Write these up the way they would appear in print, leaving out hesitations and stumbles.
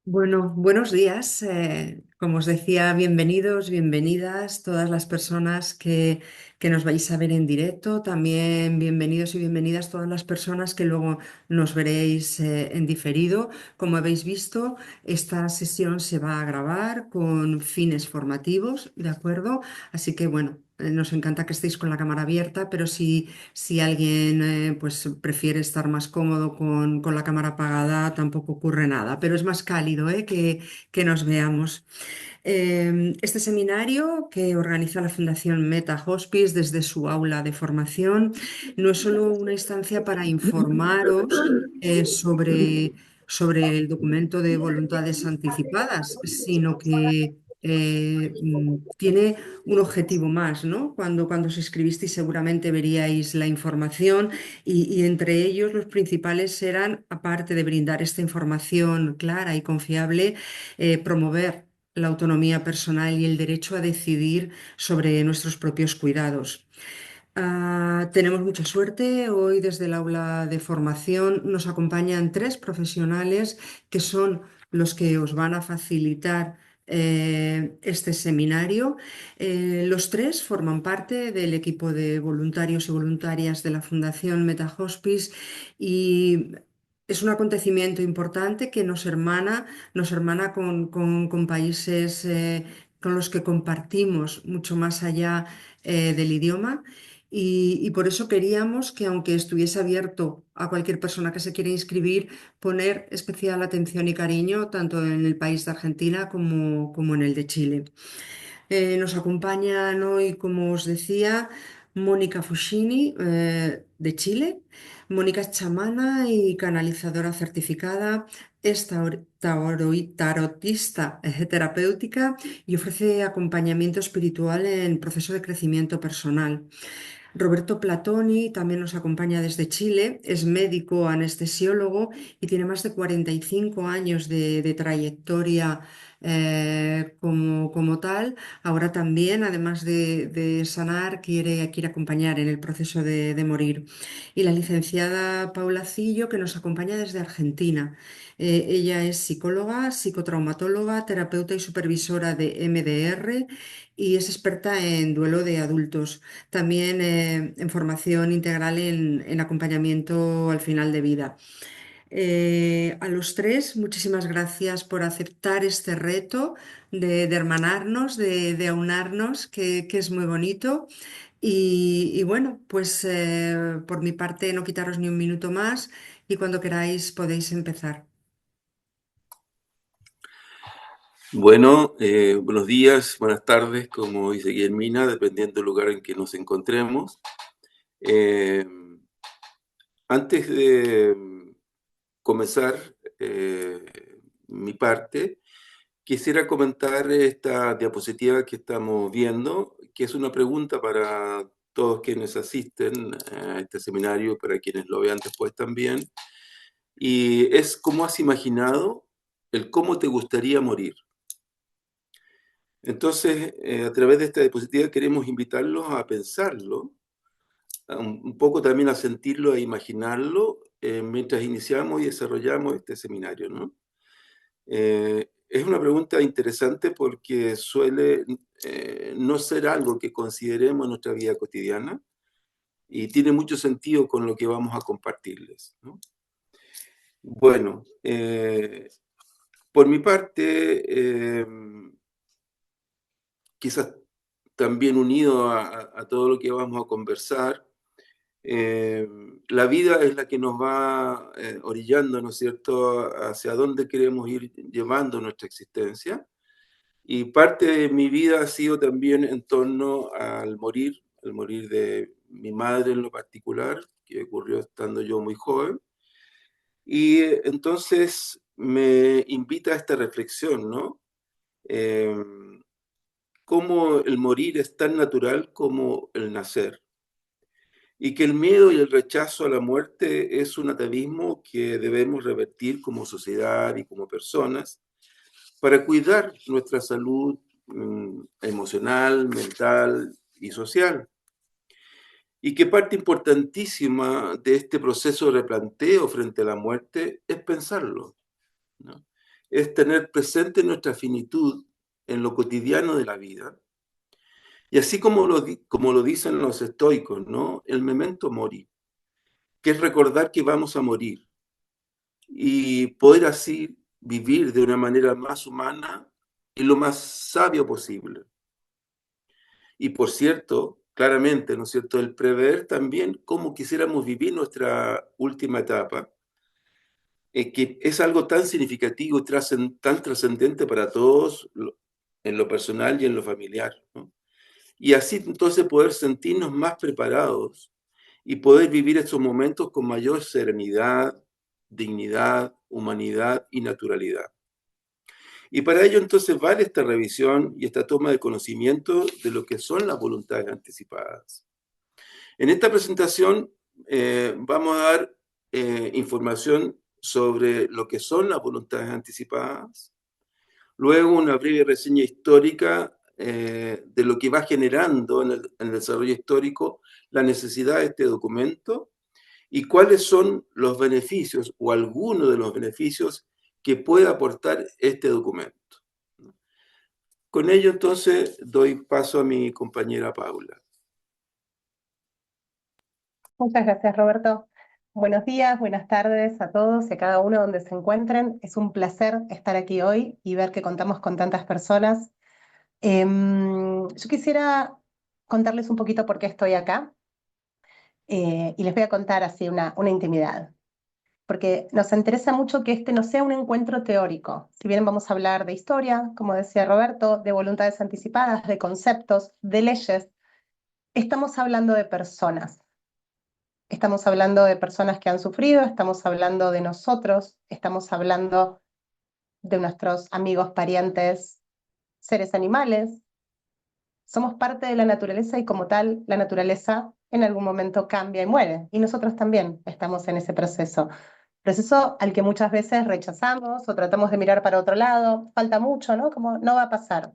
Bueno, buenos días. Como os decía, bienvenidos, bienvenidas todas las personas que nos vais a ver en directo. También bienvenidos y bienvenidas todas las personas que luego nos veréis en diferido. Como habéis visto, esta sesión se va a grabar con fines formativos, ¿de acuerdo? Así que bueno. Nos encanta que estéis con la cámara abierta, pero si alguien pues prefiere estar más cómodo con la cámara apagada, tampoco ocurre nada, pero es más cálido, que nos veamos. Este seminario que organiza la Fundación Meta Hospice desde su aula de formación no es solo una instancia para informaros sobre el documento de voluntades anticipadas, sino que tiene un objetivo más, ¿no? Cuando os inscribisteis seguramente veríais la información y entre ellos los principales eran, aparte de brindar esta información clara y confiable, promover la autonomía personal y el derecho a decidir sobre nuestros propios cuidados. Tenemos mucha suerte. Hoy desde el aula de formación nos acompañan tres profesionales que son los que os van a facilitar este seminario. Los tres forman parte del equipo de voluntarios y voluntarias de la Fundación Meta Hospice y es un acontecimiento importante que nos hermana con países con los que compartimos mucho más allá del idioma. Y por eso queríamos que, aunque estuviese abierto a cualquier persona que se quiera inscribir, poner especial atención y cariño tanto en el país de Argentina como en el de Chile. Nos acompañan hoy, como os decía, Mónica Fushini, de Chile. Mónica es chamana y canalizadora certificada, es tarotista terapéutica y ofrece acompañamiento espiritual en proceso de crecimiento personal. Roberto Platoni también nos acompaña desde Chile, es médico anestesiólogo y tiene más de 45 años de trayectoria como tal. Ahora también, además de sanar, quiere acompañar en el proceso de morir. Y la licenciada Paula Cillo, que nos acompaña desde Argentina. Ella es psicóloga, psicotraumatóloga, terapeuta y supervisora de MDR y es experta en duelo de adultos. También en formación integral en acompañamiento al final de vida. A los tres, muchísimas gracias por aceptar este reto de hermanarnos, de aunarnos, que es muy bonito. Y bueno, pues por mi parte no quitaros ni un minuto más y cuando queráis podéis empezar. Bueno, buenos días, buenas tardes, como dice Guillermina, dependiendo del lugar en que nos encontremos. Eh, Antes de comenzar eh, mi parte, quisiera comentar esta diapositiva que estamos viendo, que es una pregunta para todos quienes asisten a este seminario, para quienes lo vean después también, y es cómo has imaginado el cómo te gustaría morir. Entonces, a través de esta diapositiva queremos invitarlos a pensarlo, un poco también a sentirlo, a imaginarlo, mientras iniciamos y desarrollamos este seminario, ¿no? Es una pregunta interesante porque suele no ser algo que consideremos en nuestra vida cotidiana y tiene mucho sentido con lo que vamos a compartirles, ¿no? Bueno, por mi parte, quizás también unido a todo lo que vamos a conversar, eh, la vida es la que nos va orillando, ¿no es cierto?, hacia dónde queremos ir llevando nuestra existencia. Y parte de mi vida ha sido también en torno al morir de mi madre en lo particular, que ocurrió estando yo muy joven. Y entonces me invita a esta reflexión, ¿no? Eh, Cómo el morir es tan natural como el nacer. Y que el miedo y el rechazo a la muerte es un atavismo que debemos revertir como sociedad y como personas para cuidar nuestra salud emocional, mental y social. Y que parte importantísima de este proceso de replanteo frente a la muerte es pensarlo, ¿no? es tener presente nuestra finitud en lo cotidiano de la vida. Y así como lo dicen los estoicos, ¿no? El memento mori, que es recordar que vamos a morir y poder así vivir de una manera más humana y lo más sabio posible. Y por cierto, claramente, ¿no es cierto?, el prever también cómo quisiéramos vivir nuestra última etapa, que es algo tan significativo y tan trascendente para todos en lo personal y en lo familiar, ¿no? Y así entonces poder sentirnos más preparados y poder vivir estos momentos con mayor serenidad, dignidad, humanidad y naturalidad. Y para ello entonces vale esta revisión y esta toma de conocimiento de lo que son las voluntades anticipadas. En esta presentación vamos a dar información sobre lo que son las voluntades anticipadas, luego una breve reseña histórica de lo que va generando en el desarrollo histórico la necesidad de este documento y cuáles son los beneficios o algunos de los beneficios que puede aportar este documento. Con ello entonces doy paso a mi compañera Paula. Muchas gracias, Roberto. Buenos días, buenas tardes a todos y a cada uno donde se encuentren. Es un placer estar aquí hoy y ver que contamos con tantas personas. Yo quisiera contarles un poquito por qué estoy acá y les voy a contar así una intimidad, porque nos interesa mucho que este no sea un encuentro teórico. Si bien vamos a hablar de historia, como decía Roberto, de voluntades anticipadas, de conceptos, de leyes, estamos hablando de personas. Estamos hablando de personas que han sufrido, estamos hablando de nosotros, estamos hablando de nuestros amigos, parientes, seres animales. Somos parte de la naturaleza y como tal, la naturaleza en algún momento cambia y muere. Y nosotros también estamos en ese proceso. Proceso al que muchas veces rechazamos o tratamos de mirar para otro lado. Falta mucho, ¿no? Como no va a pasar.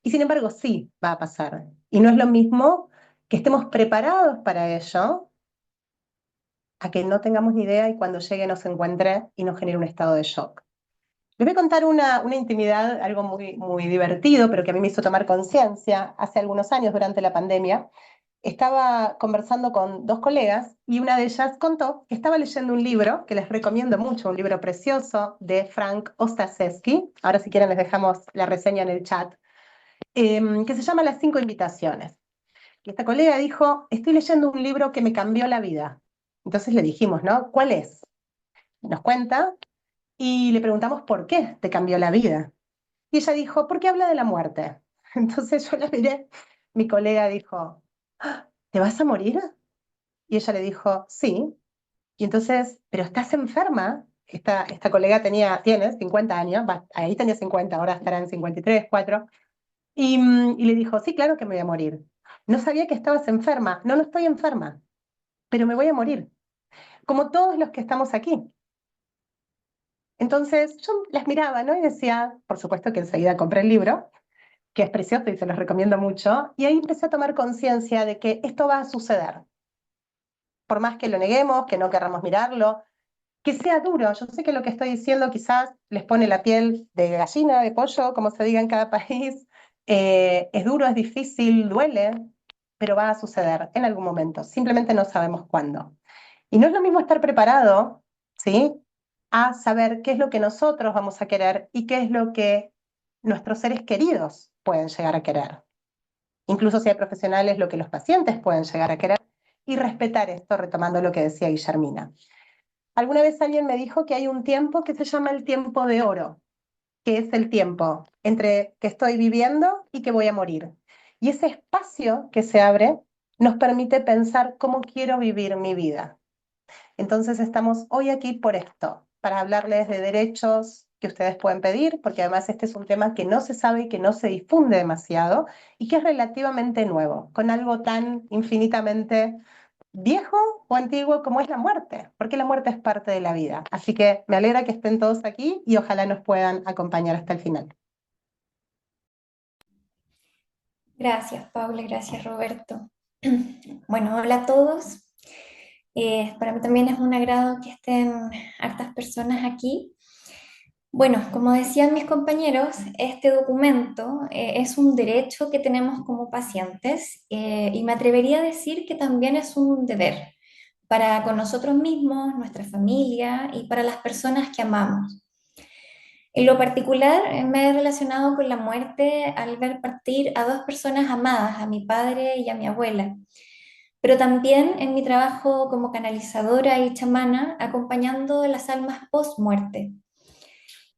Y sin embargo, sí va a pasar. Y no es lo mismo que estemos preparados para ello a que no tengamos ni idea y cuando llegue nos encuentre y nos genere un estado de shock. Les voy a contar una intimidad, algo muy divertido, pero que a mí me hizo tomar conciencia hace algunos años durante la pandemia. Estaba conversando con dos colegas y una de ellas contó que estaba leyendo un libro que les recomiendo mucho, un libro precioso de Frank Ostaseski. Ahora si quieren les dejamos la reseña en el chat, que se llama Las 5 invitaciones. Y esta colega dijo, estoy leyendo un libro que me cambió la vida. Entonces le dijimos, ¿no? ¿Cuál es? Nos cuenta y le preguntamos por qué te cambió la vida. Y ella dijo, porque habla de la muerte. Entonces yo la miré, mi colega dijo, "¿Ah, ¿te vas a morir?" Y ella le dijo, sí. Y entonces, ¿pero estás enferma? Esta colega tiene 50 años, ahí tenía 50, ahora estará en 53, 4. Y le dijo, sí, claro que me voy a morir. No sabía que estabas enferma. No, no estoy enferma, pero me voy a morir. Como todos los que estamos aquí. Entonces yo las miraba, ¿no? Y decía, por supuesto que enseguida compré el libro, que es precioso y se los recomiendo mucho, y ahí empecé a tomar conciencia de que esto va a suceder. Por más que lo neguemos, que no querramos mirarlo, que sea duro. Yo sé que lo que estoy diciendo quizás les pone la piel de gallina, de pollo, como se diga en cada país. Es duro, es difícil, duele, pero va a suceder en algún momento. Simplemente no sabemos cuándo. Y no es lo mismo estar preparado, ¿sí? A saber qué es lo que nosotros vamos a querer y qué es lo que nuestros seres queridos pueden llegar a querer. Incluso si hay profesionales, lo que los pacientes pueden llegar a querer y respetar esto, retomando lo que decía Guillermina. Alguna vez alguien me dijo que hay un tiempo que se llama el tiempo de oro, que es el tiempo entre que estoy viviendo y que voy a morir. Y ese espacio que se abre nos permite pensar cómo quiero vivir mi vida. Entonces estamos hoy aquí por esto, para hablarles de derechos que ustedes pueden pedir, porque además este es un tema que no se sabe y que no se difunde demasiado y que es relativamente nuevo, con algo tan infinitamente viejo o antiguo como es la muerte, porque la muerte es parte de la vida. Así que me alegra que estén todos aquí y ojalá nos puedan acompañar hasta el final. Gracias, Paula, gracias, Roberto. Bueno, hola a todos. Para mí también es un agrado que estén hartas personas aquí. Bueno, como decían mis compañeros, este documento es un derecho que tenemos como pacientes y me atrevería a decir que también es un deber para con nosotros mismos, nuestra familia y para las personas que amamos. En lo particular, me he relacionado con la muerte al ver partir a dos personas amadas, a mi padre y a mi abuela, pero también en mi trabajo como canalizadora y chamana, acompañando las almas post-muerte.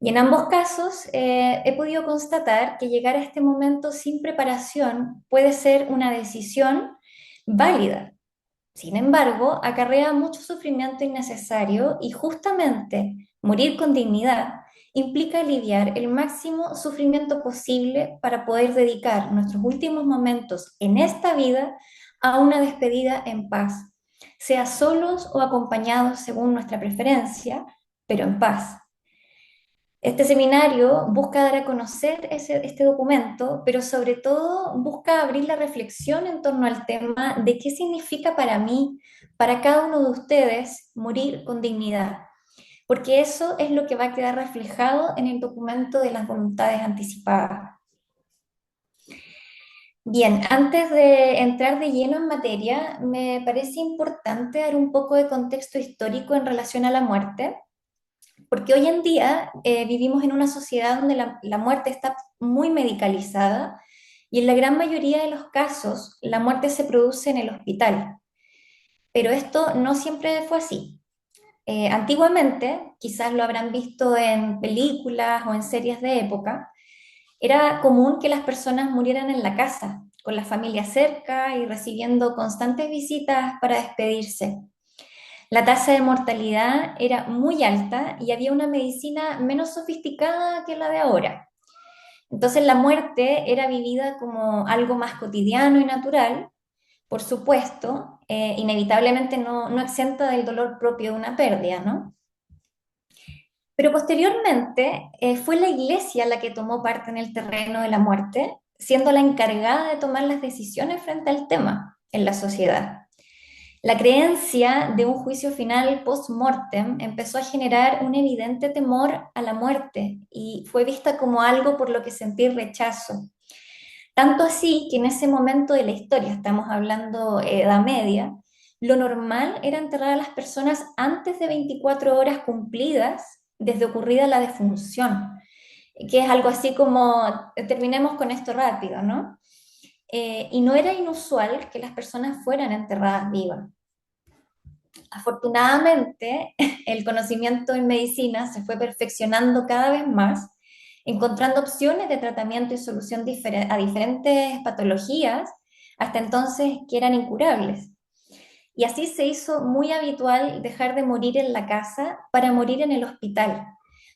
Y en ambos casos he podido constatar que llegar a este momento sin preparación puede ser una decisión válida. Sin embargo, acarrea mucho sufrimiento innecesario y justamente morir con dignidad implica aliviar el máximo sufrimiento posible para poder dedicar nuestros últimos momentos en esta vida a una despedida en paz, sea solos o acompañados según nuestra preferencia, pero en paz. Este seminario busca dar a conocer este documento, pero sobre todo busca abrir la reflexión en torno al tema de qué significa para mí, para cada uno de ustedes, morir con dignidad, porque eso es lo que va a quedar reflejado en el documento de las voluntades anticipadas. Bien, antes de entrar de lleno en materia, me parece importante dar un poco de contexto histórico en relación a la muerte, porque hoy en día vivimos en una sociedad donde la muerte está muy medicalizada y en la gran mayoría de los casos la muerte se produce en el hospital. Pero esto no siempre fue así. Antiguamente, quizás lo habrán visto en películas o en series de época, era común que las personas murieran en la casa, con la familia cerca y recibiendo constantes visitas para despedirse. La tasa de mortalidad era muy alta y había una medicina menos sofisticada que la de ahora. Entonces la muerte era vivida como algo más cotidiano y natural, por supuesto, inevitablemente no exenta del dolor propio de una pérdida, ¿no? Pero posteriormente fue la iglesia la que tomó parte en el terreno de la muerte, siendo la encargada de tomar las decisiones frente al tema en la sociedad. La creencia de un juicio final post-mortem empezó a generar un evidente temor a la muerte y fue vista como algo por lo que sentir rechazo. Tanto así que en ese momento de la historia, estamos hablando Edad Media, lo normal era enterrar a las personas antes de 24 horas cumplidas desde ocurrida la defunción, que es algo así como, terminemos con esto rápido, ¿no? Y no era inusual que las personas fueran enterradas vivas. Afortunadamente, el conocimiento en medicina se fue perfeccionando cada vez más, encontrando opciones de tratamiento y solución a diferentes patologías, hasta entonces que eran incurables. Y así se hizo muy habitual dejar de morir en la casa para morir en el hospital,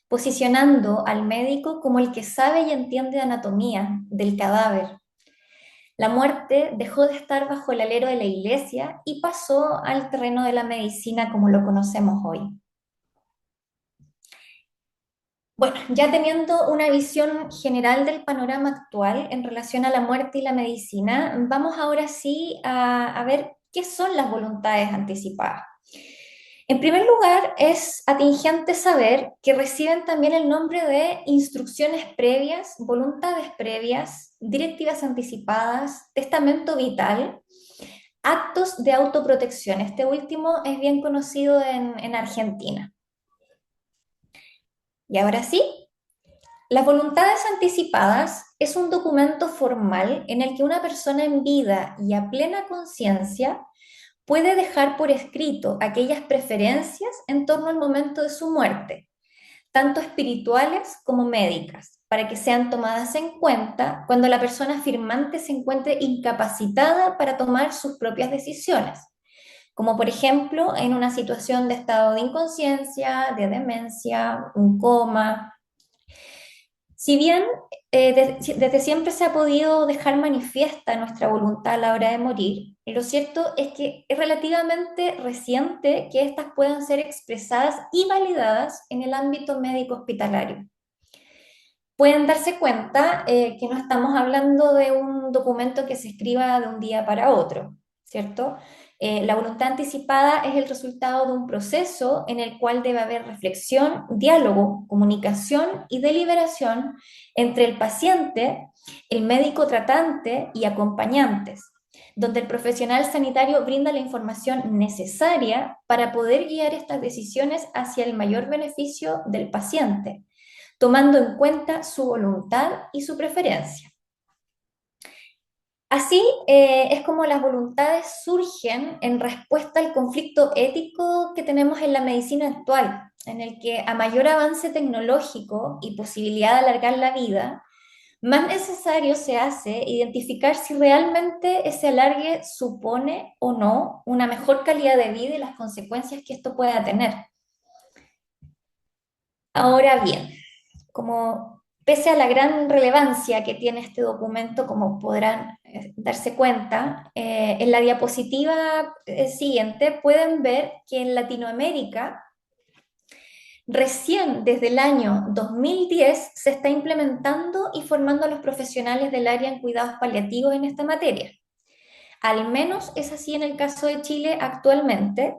posicionando al médico como el que sabe y entiende de anatomía del cadáver. La muerte dejó de estar bajo el alero de la iglesia y pasó al terreno de la medicina como lo conocemos hoy. Bueno, ya teniendo una visión general del panorama actual en relación a la muerte y la medicina, vamos ahora sí a ver qué son las voluntades anticipadas. En primer lugar, es atingente saber que reciben también el nombre de instrucciones previas, voluntades previas, directivas anticipadas, testamento vital, actos de autoprotección. Este último es bien conocido en Argentina. Y ahora sí, las voluntades anticipadas es un documento formal en el que una persona en vida y a plena conciencia puede dejar por escrito aquellas preferencias en torno al momento de su muerte, tanto espirituales como médicas, para que sean tomadas en cuenta cuando la persona firmante se encuentre incapacitada para tomar sus propias decisiones, como por ejemplo en una situación de estado de inconsciencia, de demencia, un coma. Si bien desde siempre se ha podido dejar manifiesta nuestra voluntad a la hora de morir, lo cierto es que es relativamente reciente que éstas puedan ser expresadas y validadas en el ámbito médico hospitalario. Pueden darse cuenta que no estamos hablando de un documento que se escriba de un día para otro, ¿cierto? La voluntad anticipada es el resultado de un proceso en el cual debe haber reflexión, diálogo, comunicación y deliberación entre el paciente, el médico tratante y acompañantes, donde el profesional sanitario brinda la información necesaria para poder guiar estas decisiones hacia el mayor beneficio del paciente, tomando en cuenta su voluntad y su preferencia. Así es como las voluntades surgen en respuesta al conflicto ético que tenemos en la medicina actual, en el que a mayor avance tecnológico y posibilidad de alargar la vida, más necesario se hace identificar si realmente ese alargue supone o no una mejor calidad de vida y las consecuencias que esto pueda tener. Ahora bien, como pese a la gran relevancia que tiene este documento, como podrán darse cuenta, en la diapositiva siguiente pueden ver que en Latinoamérica recién desde el año 2010 se está implementando y formando a los profesionales del área en cuidados paliativos en esta materia. Al menos es así en el caso de Chile actualmente,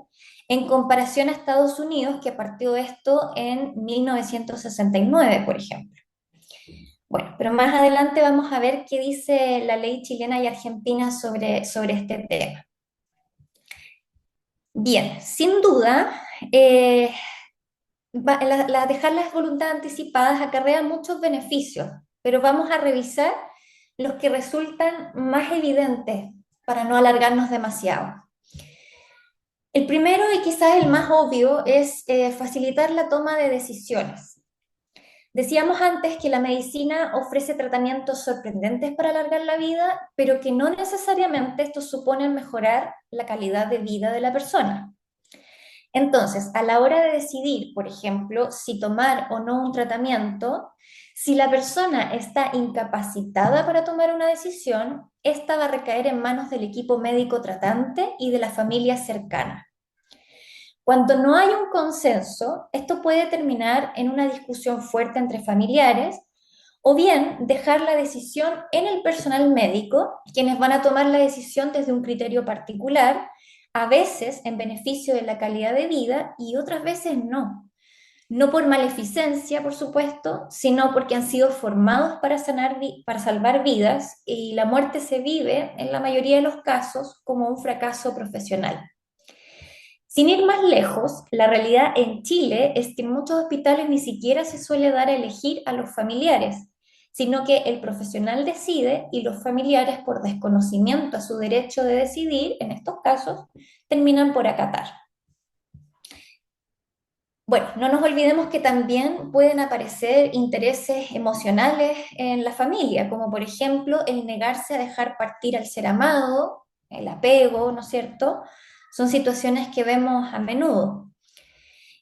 en comparación a Estados Unidos, que partió esto en 1969, por ejemplo. Bueno, pero más adelante vamos a ver qué dice la ley chilena y argentina sobre este tema. Bien, sin duda, dejar las voluntades anticipadas acarrea muchos beneficios, pero vamos a revisar los que resultan más evidentes para no alargarnos demasiado. El primero y quizás el más obvio es facilitar la toma de decisiones. Decíamos antes que la medicina ofrece tratamientos sorprendentes para alargar la vida, pero que no necesariamente estos suponen mejorar la calidad de vida de la persona. Entonces, a la hora de decidir, por ejemplo, si tomar o no un tratamiento, si la persona está incapacitada para tomar una decisión, esta va a recaer en manos del equipo médico tratante y de la familia cercana. Cuando no hay un consenso, esto puede terminar en una discusión fuerte entre familiares o bien dejar la decisión en el personal médico, quienes van a tomar la decisión desde un criterio particular, a veces en beneficio de la calidad de vida y otras veces no. No por maleficencia, por supuesto, sino porque han sido formados para salvar vidas y la muerte se vive, en la mayoría de los casos, como un fracaso profesional. Sin ir más lejos, la realidad en Chile es que en muchos hospitales ni siquiera se suele dar a elegir a los familiares, sino que el profesional decide y los familiares, por desconocimiento a su derecho de decidir, en estos casos, terminan por acatar. Bueno, no nos olvidemos que también pueden aparecer intereses emocionales en la familia, como por ejemplo el negarse a dejar partir al ser amado, el apego, ¿no es cierto? Son situaciones que vemos a menudo.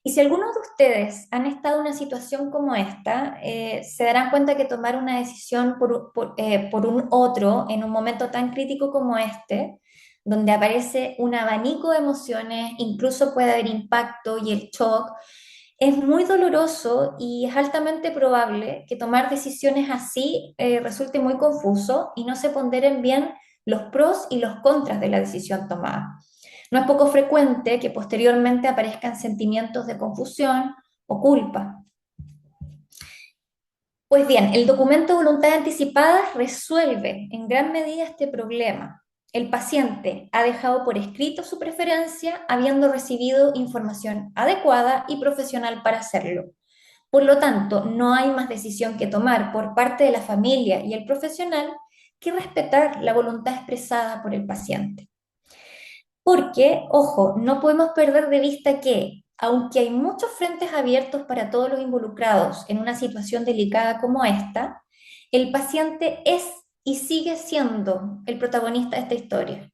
Y si algunos de ustedes han estado en una situación como esta, se darán cuenta que tomar una decisión por un otro en un momento tan crítico como este, donde aparece un abanico de emociones, incluso puede haber impacto y el shock, es muy doloroso y es altamente probable que tomar decisiones así resulte muy confuso y no se ponderen bien los pros y los contras de la decisión tomada. No es poco frecuente que posteriormente aparezcan sentimientos de confusión o culpa. Pues bien, el documento de voluntad anticipada resuelve en gran medida este problema. El paciente ha dejado por escrito su preferencia habiendo recibido información adecuada y profesional para hacerlo. Por lo tanto, no hay más decisión que tomar por parte de la familia y el profesional que respetar la voluntad expresada por el paciente. Porque, ojo, no podemos perder de vista que, aunque hay muchos frentes abiertos para todos los involucrados en una situación delicada como esta, el paciente es y sigue siendo el protagonista de esta historia.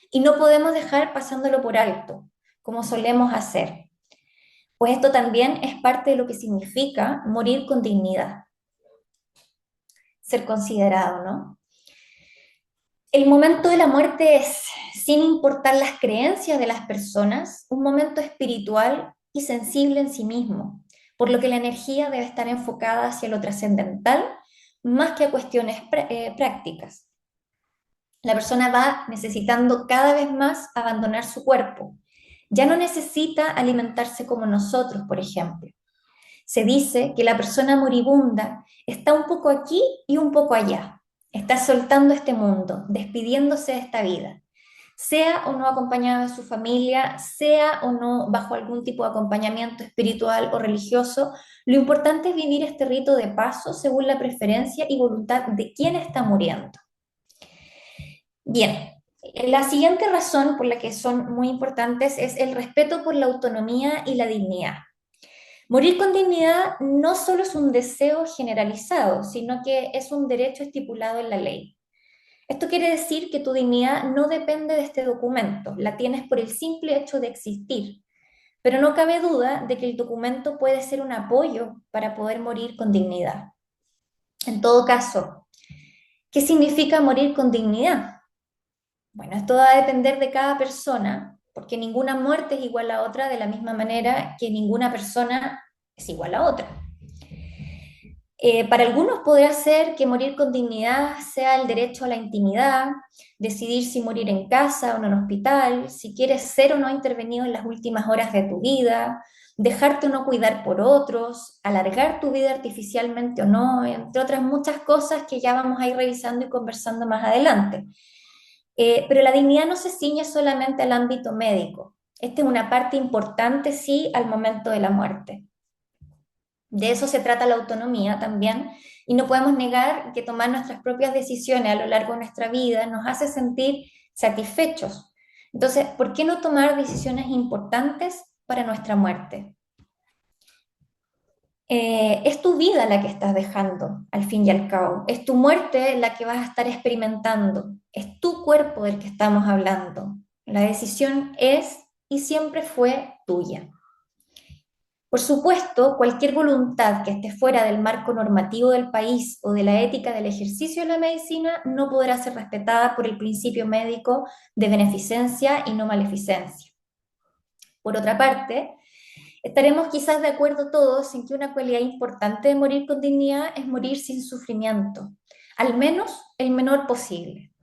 Y no podemos dejar pasándolo por alto, como solemos hacer. Pues esto también es parte de lo que significa morir con dignidad. Ser considerado, ¿no? El momento de la muerte es, sin importar las creencias de las personas, un momento espiritual y sensible en sí mismo, por lo que la energía debe estar enfocada hacia lo trascendental más que a cuestiones prácticas. la persona va necesitando cada vez más abandonar su cuerpo. Ya no necesita alimentarse como nosotros, por ejemplo. Se dice que la persona moribunda está un poco aquí y un poco allá. Está soltando este mundo, despidiéndose de esta vida. Sea o no acompañado de su familia, sea o no bajo algún tipo de acompañamiento espiritual o religioso, lo importante es vivir este rito de paso según la preferencia y voluntad de quien está muriendo. Bien, la siguiente razón por la que son muy importantes es el respeto por la autonomía y la dignidad. Morir con dignidad no solo es un deseo generalizado, sino que es un derecho estipulado en la ley. Esto quiere decir que tu dignidad no depende de este documento, la tienes por el simple hecho de existir, pero no cabe duda de que el documento puede ser un apoyo para poder morir con dignidad. En todo caso, ¿qué significa morir con dignidad? Bueno, esto va a depender de cada persona, porque ninguna muerte es igual a otra de la misma manera que ninguna persona es igual a otra. Para algunos podrá ser que morir con dignidad sea el derecho a la intimidad, decidir si morir en casa o en un hospital, si quieres ser o no intervenido en las últimas horas de tu vida, dejarte o no cuidar por otros, alargar tu vida artificialmente o no, entre otras muchas cosas que ya vamos a ir revisando y conversando más adelante. Pero la dignidad no se ciñe solamente al ámbito médico. Esta es una parte importante, sí, al momento de la muerte. De eso se trata la autonomía también, y no podemos negar que tomar nuestras propias decisiones a lo largo de nuestra vida nos hace sentir satisfechos. Entonces, ¿por qué no tomar decisiones importantes para nuestra muerte? Es tu vida la que estás dejando, al fin y al cabo. Es tu muerte la que vas a estar experimentando. Es tu cuerpo del que estamos hablando. La decisión es y siempre fue tuya. Por supuesto, cualquier voluntad que esté fuera del marco normativo del país o de la ética del ejercicio de la medicina no podrá ser respetada por el principio médico de beneficencia y no maleficencia. Por otra parte, estaremos quizás de acuerdo todos en que una cualidad importante de morir con dignidad es morir sin sufrimiento, al menos el menor posible.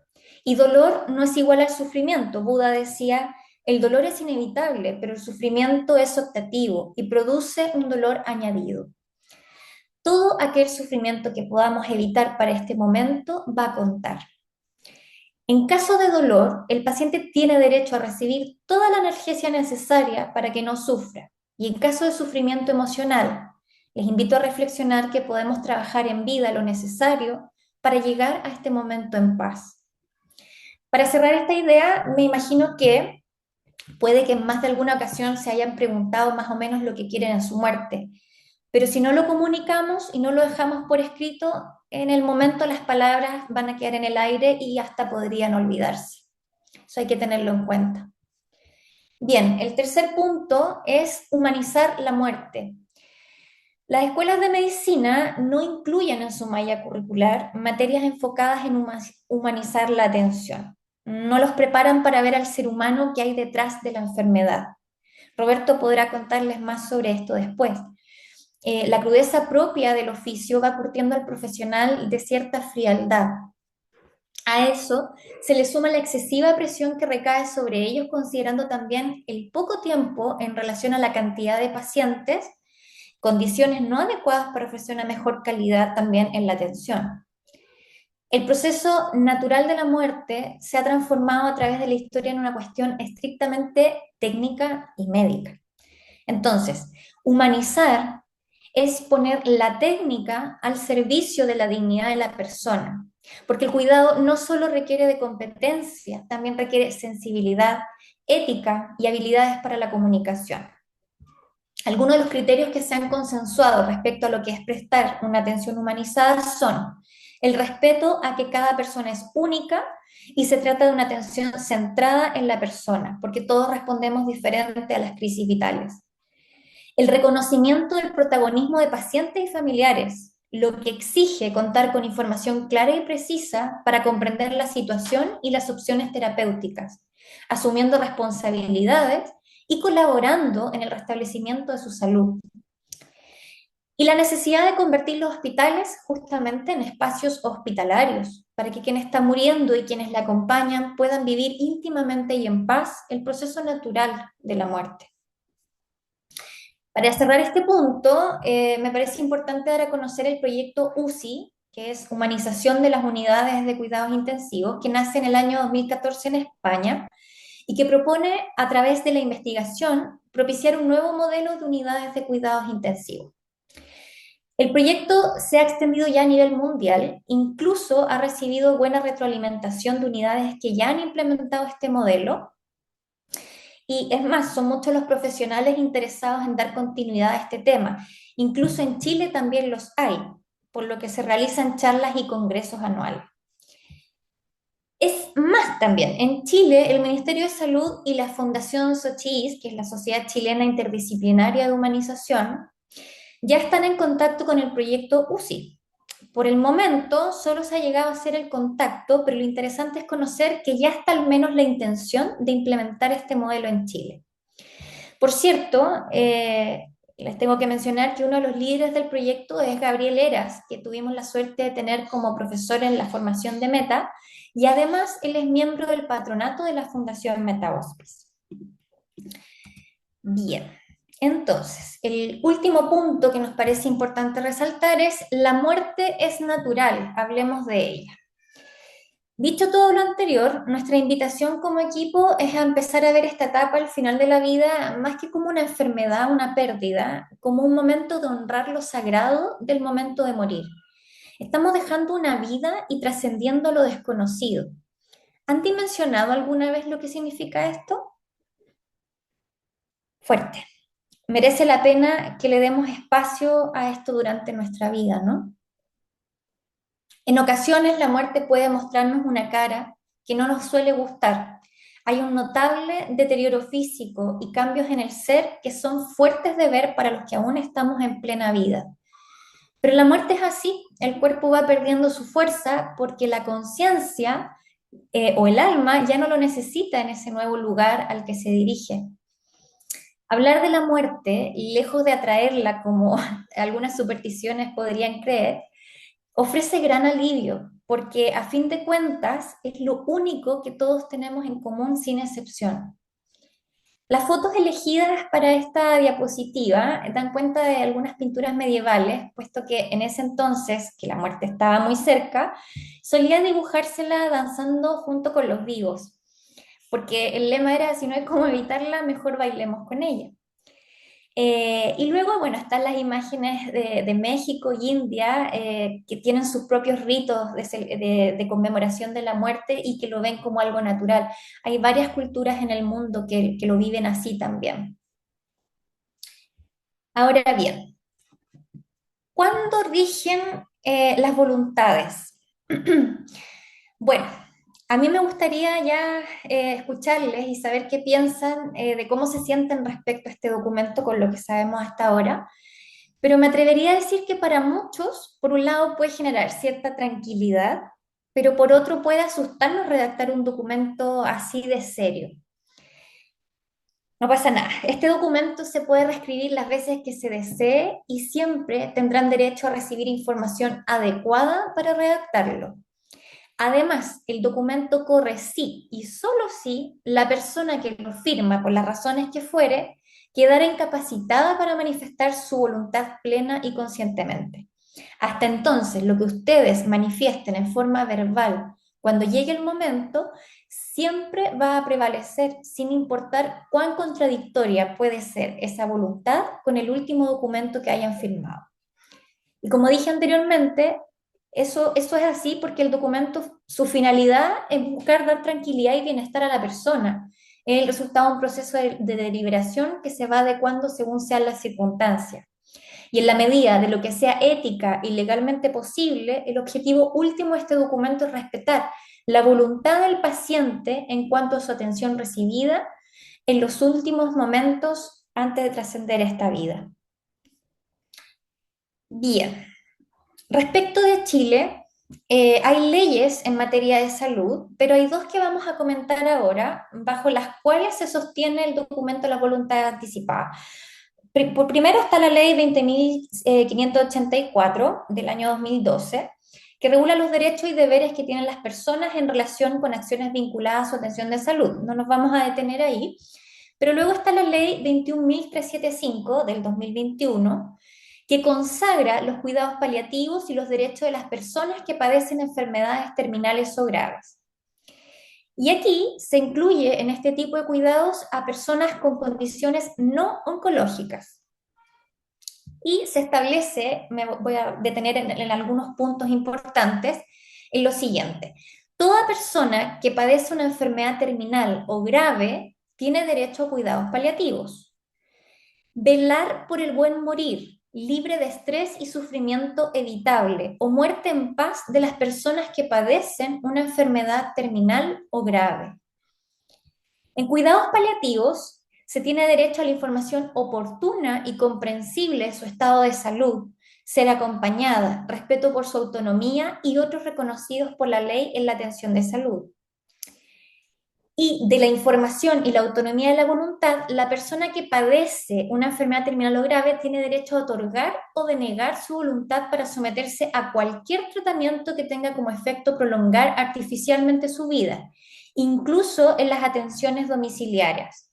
Y dolor no es igual al sufrimiento. Buda decía, el dolor es inevitable, pero el sufrimiento es optativo y produce un dolor añadido. Todo aquel sufrimiento que podamos evitar para este momento va a contar. En caso de dolor, el paciente tiene derecho a recibir toda la analgesia necesaria para que no sufra. Y en caso de sufrimiento emocional, les invito a reflexionar que podemos trabajar en vida lo necesario para llegar a este momento en paz. Para cerrar esta idea, me imagino que puede que en más de alguna ocasión se hayan preguntado más o menos lo que quieren en su muerte, pero si no lo comunicamos y no lo dejamos por escrito, en el momento las palabras van a quedar en el aire y hasta podrían olvidarse. Eso hay que tenerlo en cuenta. Bien, el tercer punto es humanizar la muerte. Las escuelas de medicina no incluyen en su malla curricular materias enfocadas en humanizar la atención. No los preparan para ver al ser humano que hay detrás de la enfermedad. Roberto podrá contarles más sobre esto después. La crudeza propia del oficio va curtiendo al profesional de cierta frialdad. A eso se le suma la excesiva presión que recae sobre ellos, considerando también el poco tiempo en relación a la cantidad de pacientes, condiciones no adecuadas para ofrecer una mejor calidad también en la atención. El proceso natural de la muerte se ha transformado a través de la historia en una cuestión estrictamente técnica y médica. Entonces, humanizar es poner la técnica al servicio de la dignidad de la persona, porque el cuidado no solo requiere de competencia, también requiere sensibilidad, ética y habilidades para la comunicación. Algunos de los criterios que se han consensuado respecto a lo que es prestar una atención humanizada son el respeto a que cada persona es única y se trata de una atención centrada en la persona, porque todos respondemos diferente a las crisis vitales. El reconocimiento del protagonismo de pacientes y familiares, lo que exige contar con información clara y precisa para comprender la situación y las opciones terapéuticas, asumiendo responsabilidades y colaborando en el restablecimiento de su salud. y la necesidad de convertir los hospitales justamente en espacios hospitalarios, para que quien está muriendo y quienes la acompañan puedan vivir íntimamente y en paz el proceso natural de la muerte. Para cerrar este punto, me parece importante dar a conocer el proyecto UCI, que es Humanización de las Unidades de Cuidados Intensivos, que nace en el año 2014 en España y que propone, a través de la investigación, propiciar un nuevo modelo de unidades de cuidados intensivos. El proyecto se ha extendido ya a nivel mundial, incluso ha recibido buena retroalimentación de unidades que ya han implementado este modelo, y es más, son muchos los profesionales interesados en dar continuidad a este tema. Incluso en Chile también los hay, por lo que se realizan charlas y congresos anuales. Es más también, en Chile el Ministerio de Salud y la Fundación SOCHIS, que es la Sociedad Chilena Interdisciplinaria de Humanización, ya están en contacto con el proyecto UCI. Por el momento solo se ha llegado a hacer el contacto, pero lo interesante es conocer que ya está al menos la intención de implementar este modelo en Chile. Por cierto, les tengo que mencionar que uno de los líderes del proyecto es Gabriel Heras, que tuvimos la suerte de tener como profesor en la formación de Meta, y además él es miembro del patronato de la Fundación Meta Hospice. Bien. Entonces, el último punto que nos parece importante resaltar es: la muerte es natural, hablemos de ella. Dicho todo lo anterior, nuestra invitación como equipo es a empezar a ver esta etapa al final de la vida más que como una enfermedad, una pérdida, como un momento de honrar lo sagrado del momento de morir. Estamos dejando una vida y trascendiendo lo desconocido. ¿Han dimensionado alguna vez lo que significa esto? Fuerte. Merece la pena que le demos espacio a esto durante nuestra vida, ¿no? En ocasiones la muerte puede mostrarnos una cara que no nos suele gustar. Hay un notable deterioro físico y cambios en el ser que son fuertes de ver para los que aún estamos en plena vida. Pero la muerte es así, el cuerpo va perdiendo su fuerza porque la conciencia o el alma ya no lo necesita en ese nuevo lugar al que se dirige. Hablar de la muerte, lejos de atraerla como algunas supersticiones podrían creer, ofrece gran alivio, porque a fin de cuentas es lo único que todos tenemos en común sin excepción. Las fotos elegidas para esta diapositiva dan cuenta de algunas pinturas medievales, puesto que en ese entonces, que la muerte estaba muy cerca, solía dibujársela danzando junto con los vivos, porque el lema era: si no hay cómo evitarla, mejor bailemos con ella. Y luego, bueno, están las imágenes de México y India, que tienen sus propios ritos de conmemoración de la muerte y que lo ven como algo natural. Hay varias culturas en el mundo que lo viven así también. Ahora bien, ¿cuándo rigen las voluntades? Bueno, a mí me gustaría ya escucharles y saber qué piensan de cómo se sienten respecto a este documento con lo que sabemos hasta ahora, pero me atrevería a decir que para muchos, por un lado, puede generar cierta tranquilidad, pero por otro puede asustarnos redactar un documento así de serio. No pasa nada, este documento se puede reescribir las veces que se desee y siempre tendrán derecho a recibir información adecuada para redactarlo. Además, el documento corre si y solo si la persona que lo firma, por las razones que fuere, quedara incapacitada para manifestar su voluntad plena y conscientemente. Hasta entonces, lo que ustedes manifiesten en forma verbal cuando llegue el momento, siempre va a prevalecer, sin importar cuán contradictoria puede ser esa voluntad con el último documento que hayan firmado. Y como dije anteriormente, eso es así porque el documento, su finalidad es buscar dar tranquilidad y bienestar a la persona. Es el resultado de un proceso de deliberación que se va adecuando según sean las circunstancias. Y en la medida de lo que sea ética y legalmente posible, el objetivo último de este documento es respetar la voluntad del paciente en cuanto a su atención recibida en los últimos momentos antes de trascender esta vida. Bien. Respecto de Chile, hay leyes en materia de salud, pero hay dos que vamos a comentar ahora, bajo las cuales se sostiene el documento de la voluntad anticipada. Por primero está la ley 20.584 del año 2012, que regula los derechos y deberes que tienen las personas en relación con acciones vinculadas a su atención de salud. No nos vamos a detener ahí. Pero luego está la ley 21.375 del 2021, que consagra los cuidados paliativos y los derechos de las personas que padecen enfermedades terminales o graves. Y aquí se incluye en este tipo de cuidados a personas con condiciones no oncológicas. Y se establece, me voy a detener en algunos puntos importantes, en lo siguiente. Toda persona que padece una enfermedad terminal o grave tiene derecho a cuidados paliativos. Velar por el buen morir, libre de estrés y sufrimiento evitable, o muerte en paz de las personas que padecen una enfermedad terminal o grave. En cuidados paliativos se tiene derecho a la información oportuna y comprensible de su estado de salud, ser acompañada, respeto por su autonomía y otros reconocidos por la ley en la atención de salud. Y de la información y la autonomía de la voluntad, la persona que padece una enfermedad terminal o grave tiene derecho a otorgar o denegar su voluntad para someterse a cualquier tratamiento que tenga como efecto prolongar artificialmente su vida, incluso en las atenciones domiciliarias,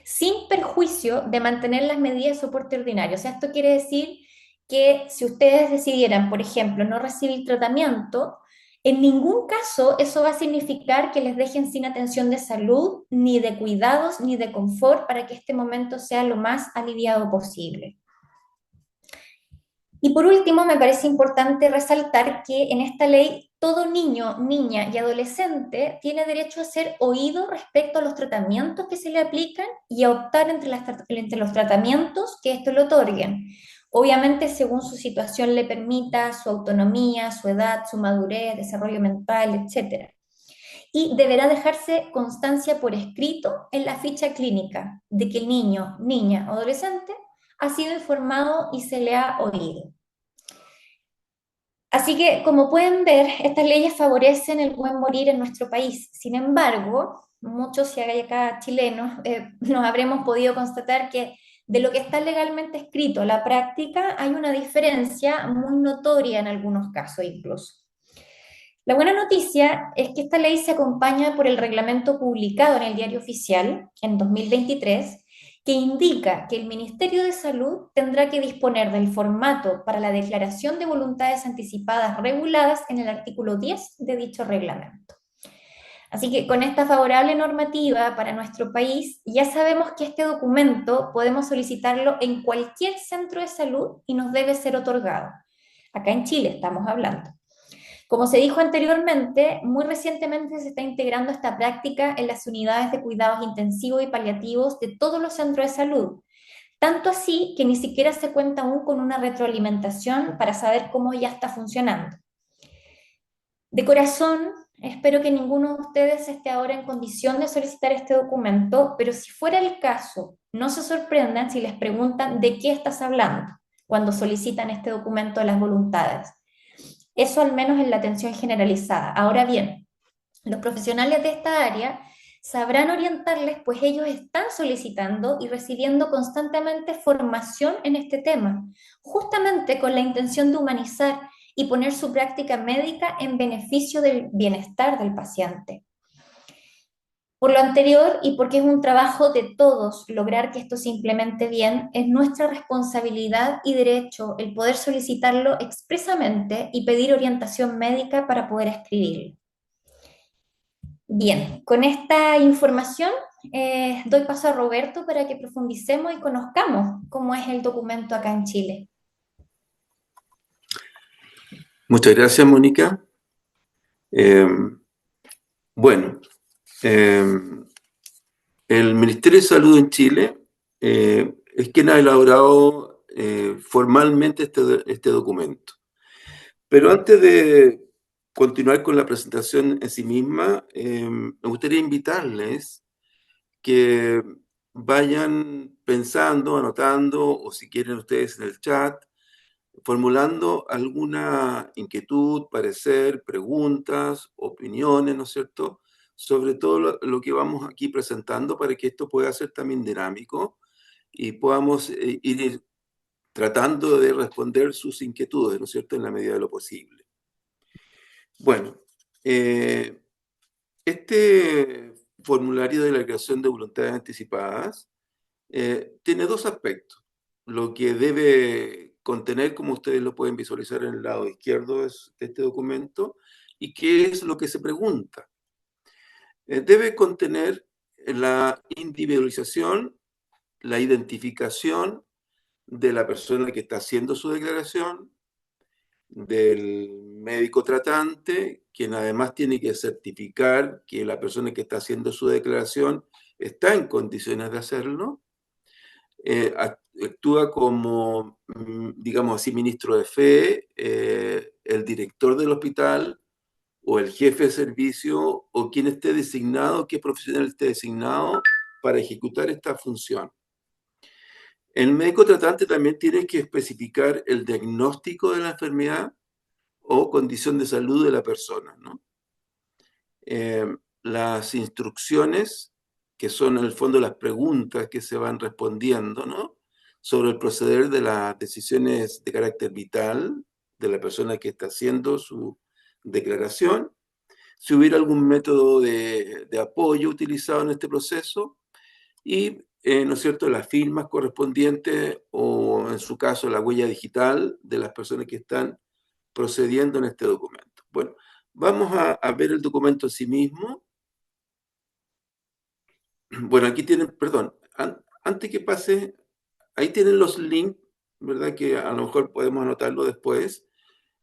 sin perjuicio de mantener las medidas de soporte ordinario. O sea, esto quiere decir que si ustedes decidieran, por ejemplo, no recibir tratamiento, en ningún caso eso va a significar que les dejen sin atención de salud, ni de cuidados, ni de confort para que este momento sea lo más aliviado posible. Y por último, me parece importante resaltar que en esta ley todo niño, niña y adolescente tiene derecho a ser oído respecto a los tratamientos que se le aplican y a optar entre los tratamientos que esto le otorguen. Obviamente, según su situación le permita, su autonomía, su edad, su madurez, desarrollo mental, etc. Y deberá dejarse constancia por escrito en la ficha clínica de que el niño, niña o adolescente ha sido informado y se le ha oído. Así que, como pueden ver, estas leyes favorecen el buen morir en nuestro país. Sin embargo, muchos, y acá chilenos, nos habremos podido constatar que de lo que está legalmente escrito a la práctica hay una diferencia muy notoria en algunos casos incluso. La buena noticia es que esta ley se acompaña por el reglamento publicado en el Diario Oficial en 2023, que indica que el Ministerio de Salud tendrá que disponer del formato para la declaración de voluntades anticipadas reguladas en el artículo 10 de dicho reglamento. Así que con esta favorable normativa para nuestro país, ya sabemos que este documento podemos solicitarlo en cualquier centro de salud y nos debe ser otorgado. Acá en Chile estamos hablando. Como se dijo anteriormente, muy recientemente se está integrando esta práctica en las unidades de cuidados intensivos y paliativos de todos los centros de salud, tanto así que ni siquiera se cuenta aún con una retroalimentación para saber cómo ya está funcionando. De corazón, espero que ninguno de ustedes esté ahora en condición de solicitar este documento, pero si fuera el caso, no se sorprendan si les preguntan de qué estás hablando cuando solicitan este documento de las voluntades. Eso al menos en la atención generalizada. Ahora bien, los profesionales de esta área sabrán orientarles, pues ellos están solicitando y recibiendo constantemente formación en este tema, justamente con la intención de humanizar y poner su práctica médica en beneficio del bienestar del paciente. Por lo anterior, y porque es un trabajo de todos lograr que esto se implemente bien, es nuestra responsabilidad y derecho el poder solicitarlo expresamente y pedir orientación médica para poder escribirlo. Bien, con esta información doy paso a Roberto para que profundicemos y conozcamos cómo es el documento acá en Chile. Muchas gracias, Mónica. Bueno, el Ministerio de Salud en Chile es quien ha elaborado formalmente este documento. Pero antes de continuar con la presentación en sí misma, me gustaría invitarles que vayan pensando, anotando, o si quieren ustedes en el chat, formulando alguna inquietud, parecer, preguntas, opiniones, ¿no es cierto?, sobre todo lo que vamos aquí presentando para que esto pueda ser también dinámico y podamos ir tratando de responder sus inquietudes, ¿no es cierto?, en la medida de lo posible. Bueno, este formulario de la declaración de voluntades anticipadas tiene dos aspectos. Lo que debe contener, como ustedes lo pueden visualizar en el lado izquierdo de este documento, y qué es lo que se pregunta. Debe contener la individualización, la identificación de la persona que está haciendo su declaración, del médico tratante, quien además tiene que certificar que la persona que está haciendo su declaración está en condiciones de hacerlo. Actúa como, digamos así, ministro de fe, el director del hospital o el jefe de servicio o quien esté designado, qué profesional esté designado para ejecutar esta función. El médico tratante también tiene que especificar el diagnóstico de la enfermedad o condición de salud de la persona, ¿no? Las instrucciones, que son en el fondo las preguntas que se van respondiendo, ¿no?, sobre el proceder de las decisiones de carácter vital de la persona que está haciendo su declaración, si hubiera algún método de apoyo utilizado en este proceso y, ¿no es cierto?, las firmas correspondientes o, en su caso, la huella digital de las personas que están procediendo en este documento. Bueno, vamos a ver el documento en sí mismo. Bueno, aquí tienen, perdón, antes que pase, ahí tienen los links, ¿verdad? Que a lo mejor podemos anotarlo después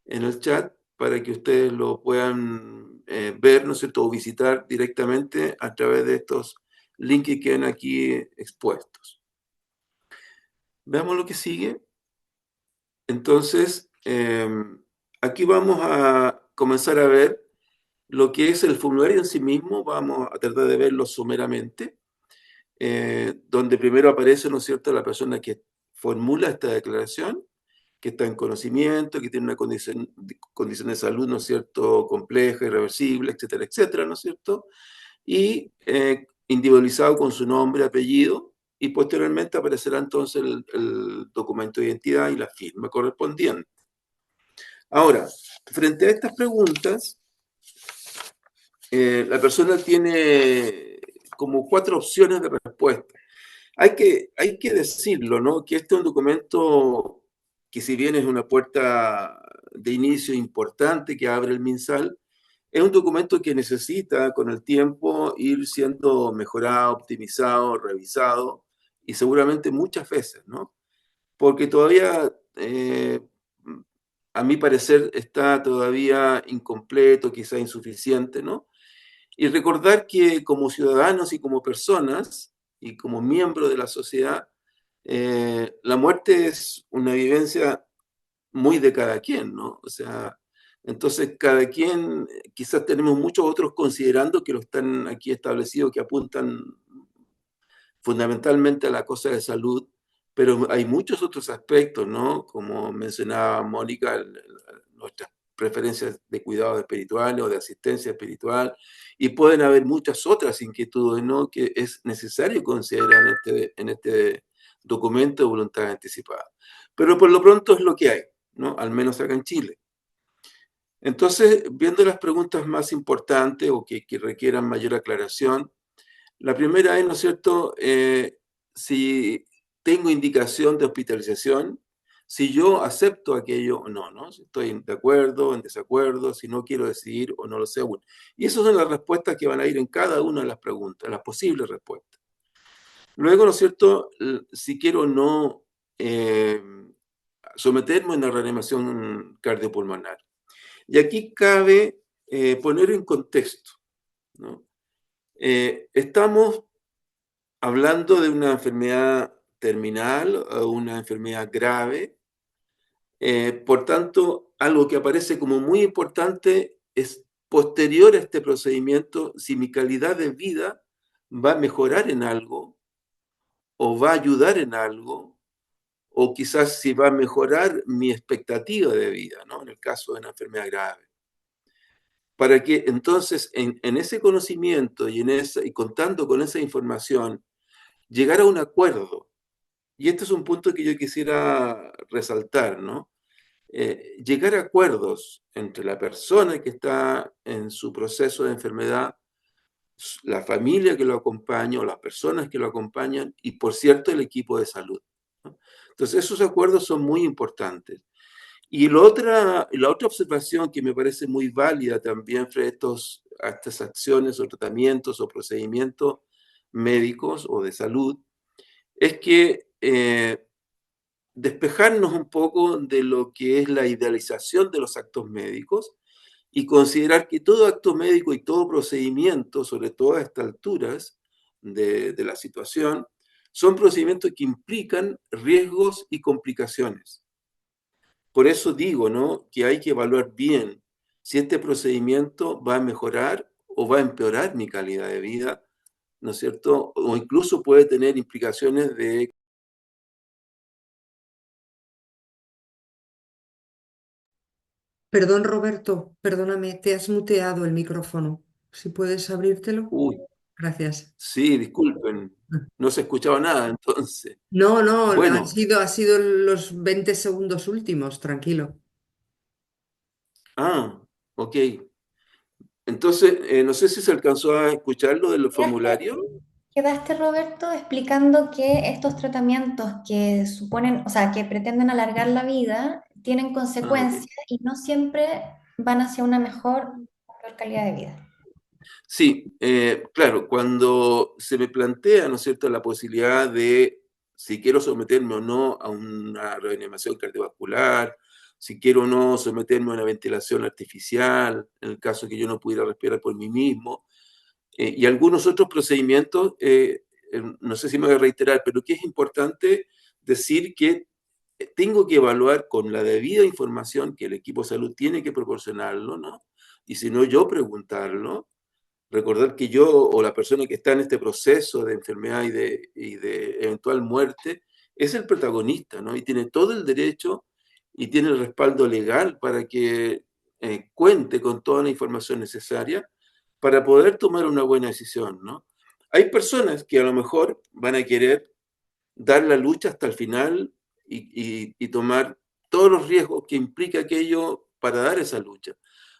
en el chat para que ustedes lo puedan ver, ¿no es cierto?, o visitar directamente a través de estos links que quedan aquí expuestos. Veamos lo que sigue. Entonces, aquí vamos a comenzar a ver lo que es el formulario en sí mismo. Vamos a tratar de verlo someramente, donde primero aparece, ¿no es cierto?, la persona que formula esta declaración, que está en conocimiento, que tiene una condición de salud, ¿no es cierto?, compleja, irreversible, etcétera, etcétera, ¿no es cierto?, y individualizado con su nombre, apellido, y posteriormente aparecerá entonces el documento de identidad y la firma correspondiente. Ahora, frente a estas preguntas, la persona tiene como 4 opciones de respuesta. Hay que decirlo, ¿no?, que este es un documento que, si bien es una puerta de inicio importante que abre el MinSal, es un documento que necesita con el tiempo ir siendo mejorado, optimizado, revisado, y seguramente muchas veces, ¿no? Porque todavía, a mi parecer, está todavía incompleto, quizá insuficiente, ¿no? Y recordar que como ciudadanos y como personas y como miembros de la sociedad, la muerte es una vivencia muy de cada quien, ¿no? O sea, entonces cada quien, quizás tenemos muchos otros considerando que lo están aquí establecidos, que apuntan fundamentalmente a la cosa de salud, pero hay muchos otros aspectos, ¿no? Como mencionaba Mónica, nuestras preferencias de cuidados espirituales o de asistencia espiritual, y pueden haber muchas otras inquietudes, ¿no?, que es necesario considerar en este documento de voluntad anticipada. Pero por lo pronto es lo que hay, ¿no?, al menos acá en Chile. Entonces, viendo las preguntas más importantes o que requieran mayor aclaración, la primera es, ¿no es cierto?, si tengo indicación de hospitalización, si yo acepto aquello o no, ¿no? Si estoy de acuerdo, en desacuerdo, si no quiero decidir o no lo sé aún. Y esas son las respuestas que van a ir en cada una de las preguntas, las posibles respuestas. Luego, ¿no es cierto?, si quiero o no someterme a una reanimación cardiopulmonar. Y aquí cabe poner en contexto, ¿no? Estamos hablando de una enfermedad terminal o una enfermedad grave. Por tanto, algo que aparece como muy importante es, posterior a este procedimiento, si mi calidad de vida va a mejorar en algo o va a ayudar en algo, o quizás si va a mejorar mi expectativa de vida, ¿no?, en el caso de una enfermedad grave. Para que entonces en ese conocimiento y contando con esa información, llegar a un acuerdo y este es un punto que yo quisiera resaltar, ¿no? Llegar a acuerdos entre la persona que está en su proceso de enfermedad, la familia que lo acompaña o las personas que lo acompañan y, por cierto, el equipo de salud, ¿no? Entonces, esos acuerdos son muy importantes. Y la otra observación que me parece muy válida también frente a estas acciones o tratamientos o procedimientos médicos o de salud es que despejarnos un poco de lo que es la idealización de los actos médicos y considerar que todo acto médico y todo procedimiento, sobre todo a estas alturas de la situación, son procedimientos que implican riesgos y complicaciones. Por eso digo, ¿no?, que hay que evaluar bien si este procedimiento va a mejorar o va a empeorar mi calidad de vida, ¿no es cierto? O incluso puede tener implicaciones de... Perdón, Roberto, perdóname, te has muteado el micrófono. Si puedes abrírtelo. Uy, Gracias. sí, disculpen, no se escuchaba nada entonces. No, no, Bueno, ha sido los 20 segundos últimos, tranquilo. ok. Entonces, no sé si se alcanzó a escuchar lo del Quedaste, formulario. quedaste, Roberto, explicando que estos tratamientos que suponen, o sea, que pretenden alargar la vida, tienen Ok. consecuencias y no siempre van hacia una mejor o peor calidad de vida. Sí, claro, cuando se me plantea, ¿no es cierto?, la posibilidad de si quiero someterme o no a una reanimación cardiovascular, si quiero o no someterme a una ventilación artificial, en el caso que yo no pudiera respirar por mí mismo, y algunos otros procedimientos, no sé si me voy a reiterar, pero que es importante decir que tengo que evaluar con la debida información que el equipo de salud tiene que proporcionarlo, ¿no? Y si no, yo preguntarlo. Recordar que yo o la persona que está en este proceso de enfermedad y de eventual muerte es el protagonista, ¿no? Y tiene todo el derecho y tiene el respaldo legal para que cuente con toda la información necesaria para poder tomar una buena decisión, ¿no? Hay personas que a lo mejor van a querer dar la lucha hasta el final y tomar todos los riesgos que implica aquello para dar esa lucha.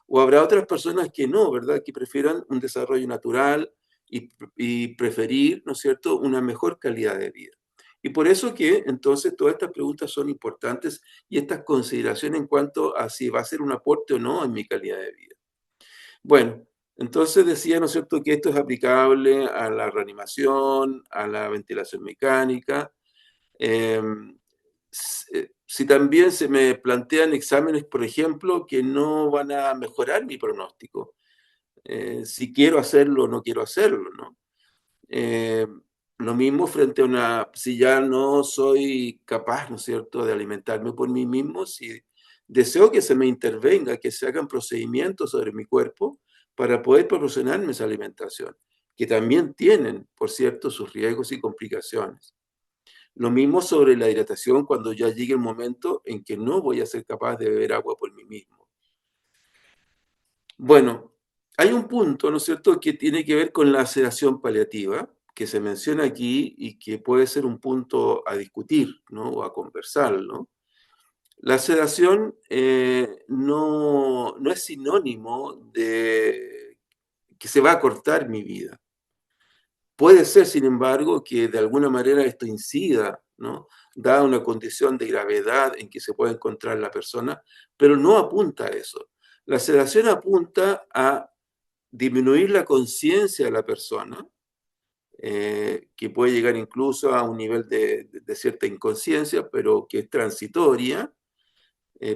O habrá otras personas que no, ¿verdad? Que prefieran un desarrollo natural y preferir, ¿no es cierto?, una mejor calidad de vida. Y por eso que entonces todas estas preguntas son importantes y estas consideraciones en cuanto a si va a ser un aporte o no en mi calidad de vida. Bueno, entonces decía, ¿no es cierto?, que esto es aplicable a la reanimación, a la ventilación mecánica. Eh, si también se me plantean exámenes, por ejemplo, que no van a mejorar mi pronóstico, si quiero hacerlo o no quiero hacerlo, ¿no? Eh, lo mismo frente a si ya no soy capaz, ¿no es cierto?, de alimentarme por mí mismo, si deseo que se me intervenga, que se hagan procedimientos sobre mi cuerpo para poder proporcionarme esa alimentación, que también tienen, por cierto, sus riesgos y complicaciones. Lo mismo sobre la hidratación cuando ya llegue el momento en que no voy a ser capaz de beber agua por mí mismo. Bueno, hay un punto, ¿no es cierto?, que tiene que ver con la sedación paliativa, que se menciona aquí y que puede ser un punto a discutir, ¿no?, o a conversar, ¿no? La sedación no es sinónimo de que se va a cortar mi vida. Puede ser, sin embargo, que de alguna manera esto incida, ¿no?, dada una condición de gravedad en que se puede encontrar la persona, pero no apunta a eso. La sedación apunta a disminuir la conciencia de la persona, que puede llegar incluso a un nivel de cierta inconsciencia, pero que es transitoria,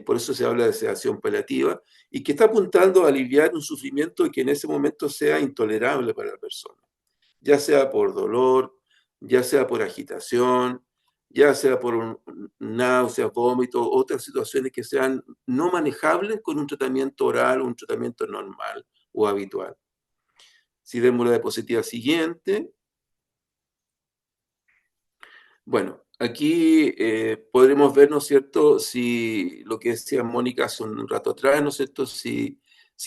por eso se habla de sedación paliativa, y que está apuntando a aliviar un sufrimiento que en ese momento sea intolerable para la persona, ya sea por dolor, ya sea por agitación, ya sea por náuseas, vómitos, otras situaciones que sean no manejables con un tratamiento oral o un tratamiento normal o habitual. Si vemos la diapositiva siguiente, bueno, aquí podremos ver, ¿no es cierto?, si lo que decía Mónica hace un rato atrás, ¿no es cierto?, si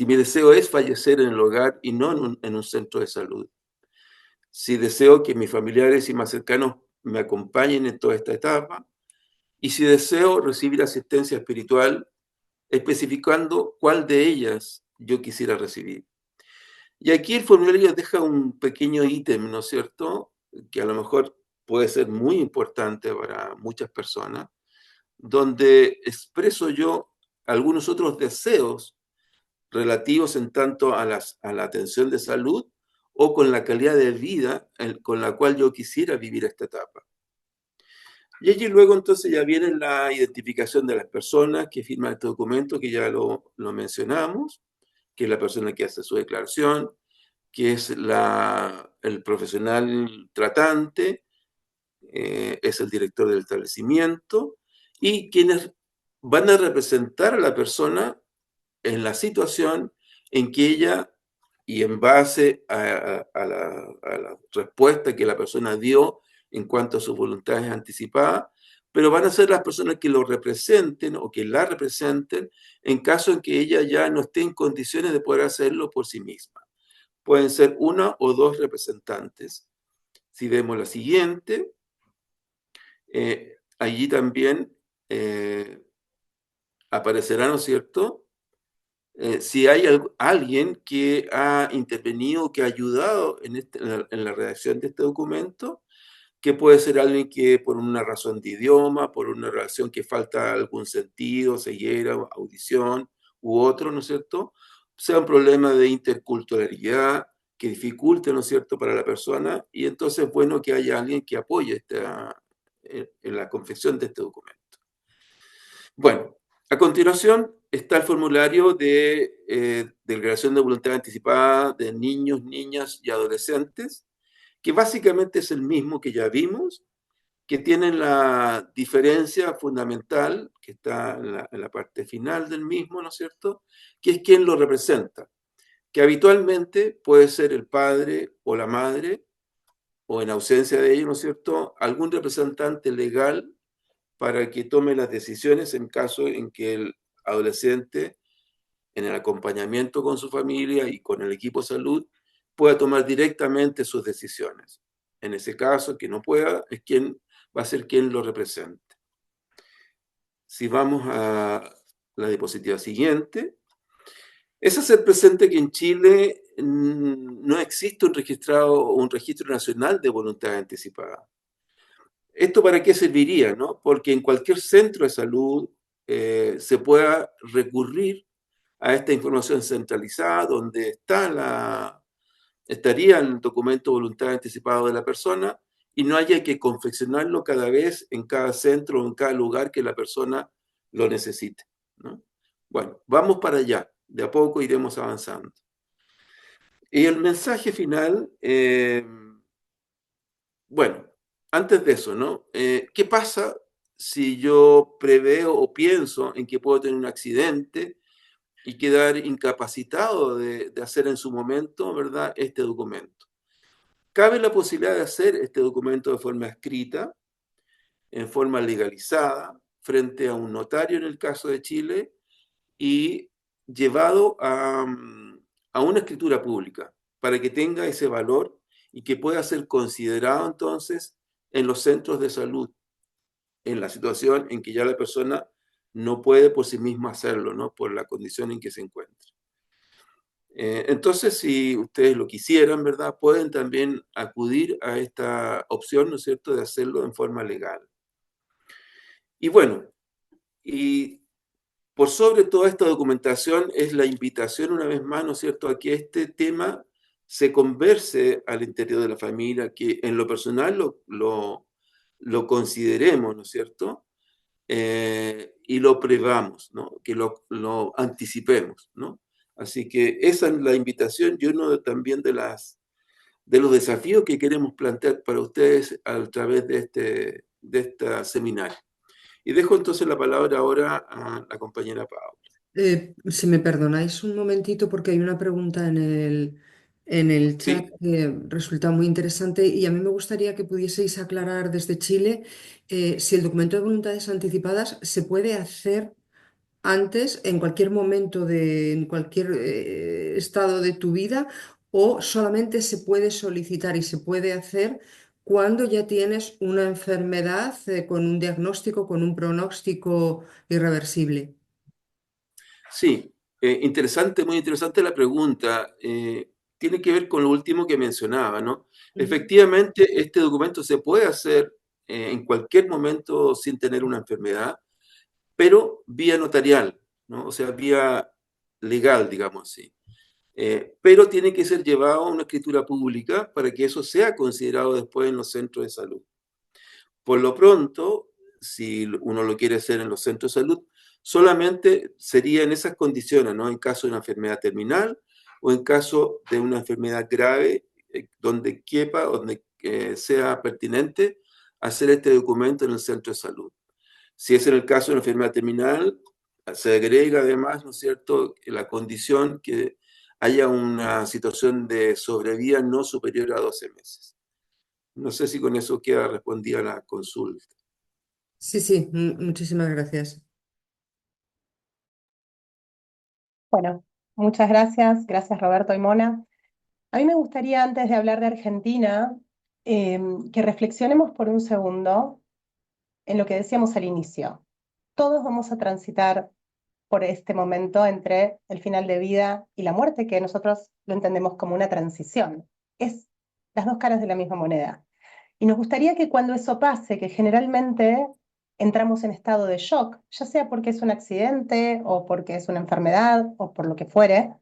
mi deseo es fallecer en el hogar y no en un centro de salud. Si deseo que mis familiares y más cercanos me acompañen en toda esta etapa, y si deseo recibir asistencia espiritual, especificando cuál de ellas yo quisiera recibir. Y aquí el formulario deja un pequeño ítem, ¿no es cierto?, que a lo mejor puede ser muy importante para muchas personas, donde expreso yo algunos otros deseos relativos en tanto a la atención de salud o con la calidad de vida con la cual yo quisiera vivir esta etapa. Y allí luego entonces ya viene la identificación de las personas que firman este documento, que ya lo mencionamos, que es la persona que hace su declaración, que es el profesional tratante, es el director del establecimiento, y quienes van a representar a la persona en la situación en que ella, y en base a la respuesta que la persona dio en cuanto a sus voluntades anticipadas, pero van a ser las personas que lo representen o que la representen en caso en que ella ya no esté en condiciones de poder hacerlo por sí misma. Pueden ser una o dos representantes. Si vemos la siguiente, allí también aparecerá, ¿no es cierto?, si hay alguien que ha intervenido, que ha ayudado en la redacción de este documento, que puede ser alguien que por una razón de idioma, por una relación que falta algún sentido, ceguera, audición u otro, ¿no es cierto?, sea un problema de interculturalidad que dificulte, ¿no es cierto?, para la persona, y entonces es bueno que haya alguien que apoye en la confección de este documento. Bueno, a continuación está el formulario de declaración de voluntad anticipada de niños, niñas y adolescentes, que básicamente es el mismo que ya vimos, que tiene la diferencia fundamental, que está en la parte final del mismo, ¿no es cierto?, que es quien lo representa, que habitualmente puede ser el padre o la madre, o en ausencia de ellos, ¿no es cierto?, algún representante legal para que tome las decisiones en caso en que el adolescente, en el acompañamiento con su familia y con el equipo de salud, pueda tomar directamente sus decisiones. En ese caso, que no pueda, va a ser quien lo represente. Si vamos a la diapositiva siguiente, es hacer presente que en Chile no existe un registro nacional de voluntad anticipada. ¿Esto para qué serviría, no? Porque en cualquier centro de salud se pueda recurrir a esta información centralizada donde estaría el documento de voluntad anticipado de la persona y no haya que confeccionarlo cada vez en cada centro o en cada lugar que la persona lo necesite, ¿no? Bueno, vamos para allá, de a poco iremos avanzando. Y el mensaje final, bueno, antes de eso, ¿no? ¿Qué pasa si yo preveo o pienso en que puedo tener un accidente y quedar incapacitado de hacer en su momento, ¿verdad?, este documento? Cabe la posibilidad de hacer este documento de forma escrita, en forma legalizada, frente a un notario en el caso de Chile, y llevado a una escritura pública, para que tenga ese valor y que pueda ser considerado entonces en los centros de salud, en la situación en que ya la persona no puede por sí misma hacerlo, ¿no?, por la condición en que se encuentra. Entonces, si ustedes lo quisieran, ¿verdad?, pueden también acudir a esta opción, ¿no es cierto?, de hacerlo en forma legal. Y bueno, y por sobre toda esta documentación es la invitación una vez más, ¿no es cierto?, a que este tema se converse al interior de la familia, que en lo personal lo consideremos, ¿no es cierto?, y lo prevamos, ¿no?, que lo anticipemos, ¿no? Así que esa es la invitación y uno también de los desafíos que queremos plantear para ustedes a través de esta seminario. Y dejo entonces la palabra ahora a la compañera Paula. Si me perdonáis un momentito porque hay una pregunta en el chat Sí, que resulta muy interesante y a mí me gustaría que pudieseis aclarar desde Chile si el documento de voluntades anticipadas se puede hacer antes, en cualquier momento, en cualquier estado de tu vida, o solamente se puede solicitar y se puede hacer cuando ya tienes una enfermedad con un diagnóstico, con un pronóstico irreversible. Sí, interesante, muy interesante la pregunta. Tiene que ver con lo último que mencionaba, ¿no? Efectivamente, este documento se puede hacer en cualquier momento sin tener una enfermedad, pero vía notarial, ¿no? O sea, vía legal, digamos así. Pero tiene que ser llevado a una escritura pública para que eso sea considerado después en los centros de salud. Por lo pronto, si uno lo quiere hacer en los centros de salud, solamente sería en esas condiciones, ¿no? En caso de una enfermedad terminal o en caso de una enfermedad grave, donde quepa, donde sea pertinente hacer este documento en el centro de salud. Si es en el caso de una enfermedad terminal, se agrega además, ¿no es cierto?, la condición que haya una situación de sobrevida no superior a 12 meses. No sé si con eso queda respondida la consulta. Sí, sí, muchísimas gracias. Bueno, muchas gracias. Gracias, Roberto y Mona. A mí me gustaría, antes de hablar de Argentina, que reflexionemos por un segundo en lo que decíamos al inicio. Todos vamos a transitar por este momento entre el final de vida y la muerte, que nosotros lo entendemos como una transición. Es las dos caras de la misma moneda. Y nos gustaría que cuando eso pase, que generalmente entramos en estado de shock, ya sea porque es un accidente o porque es una enfermedad o por lo que fuere,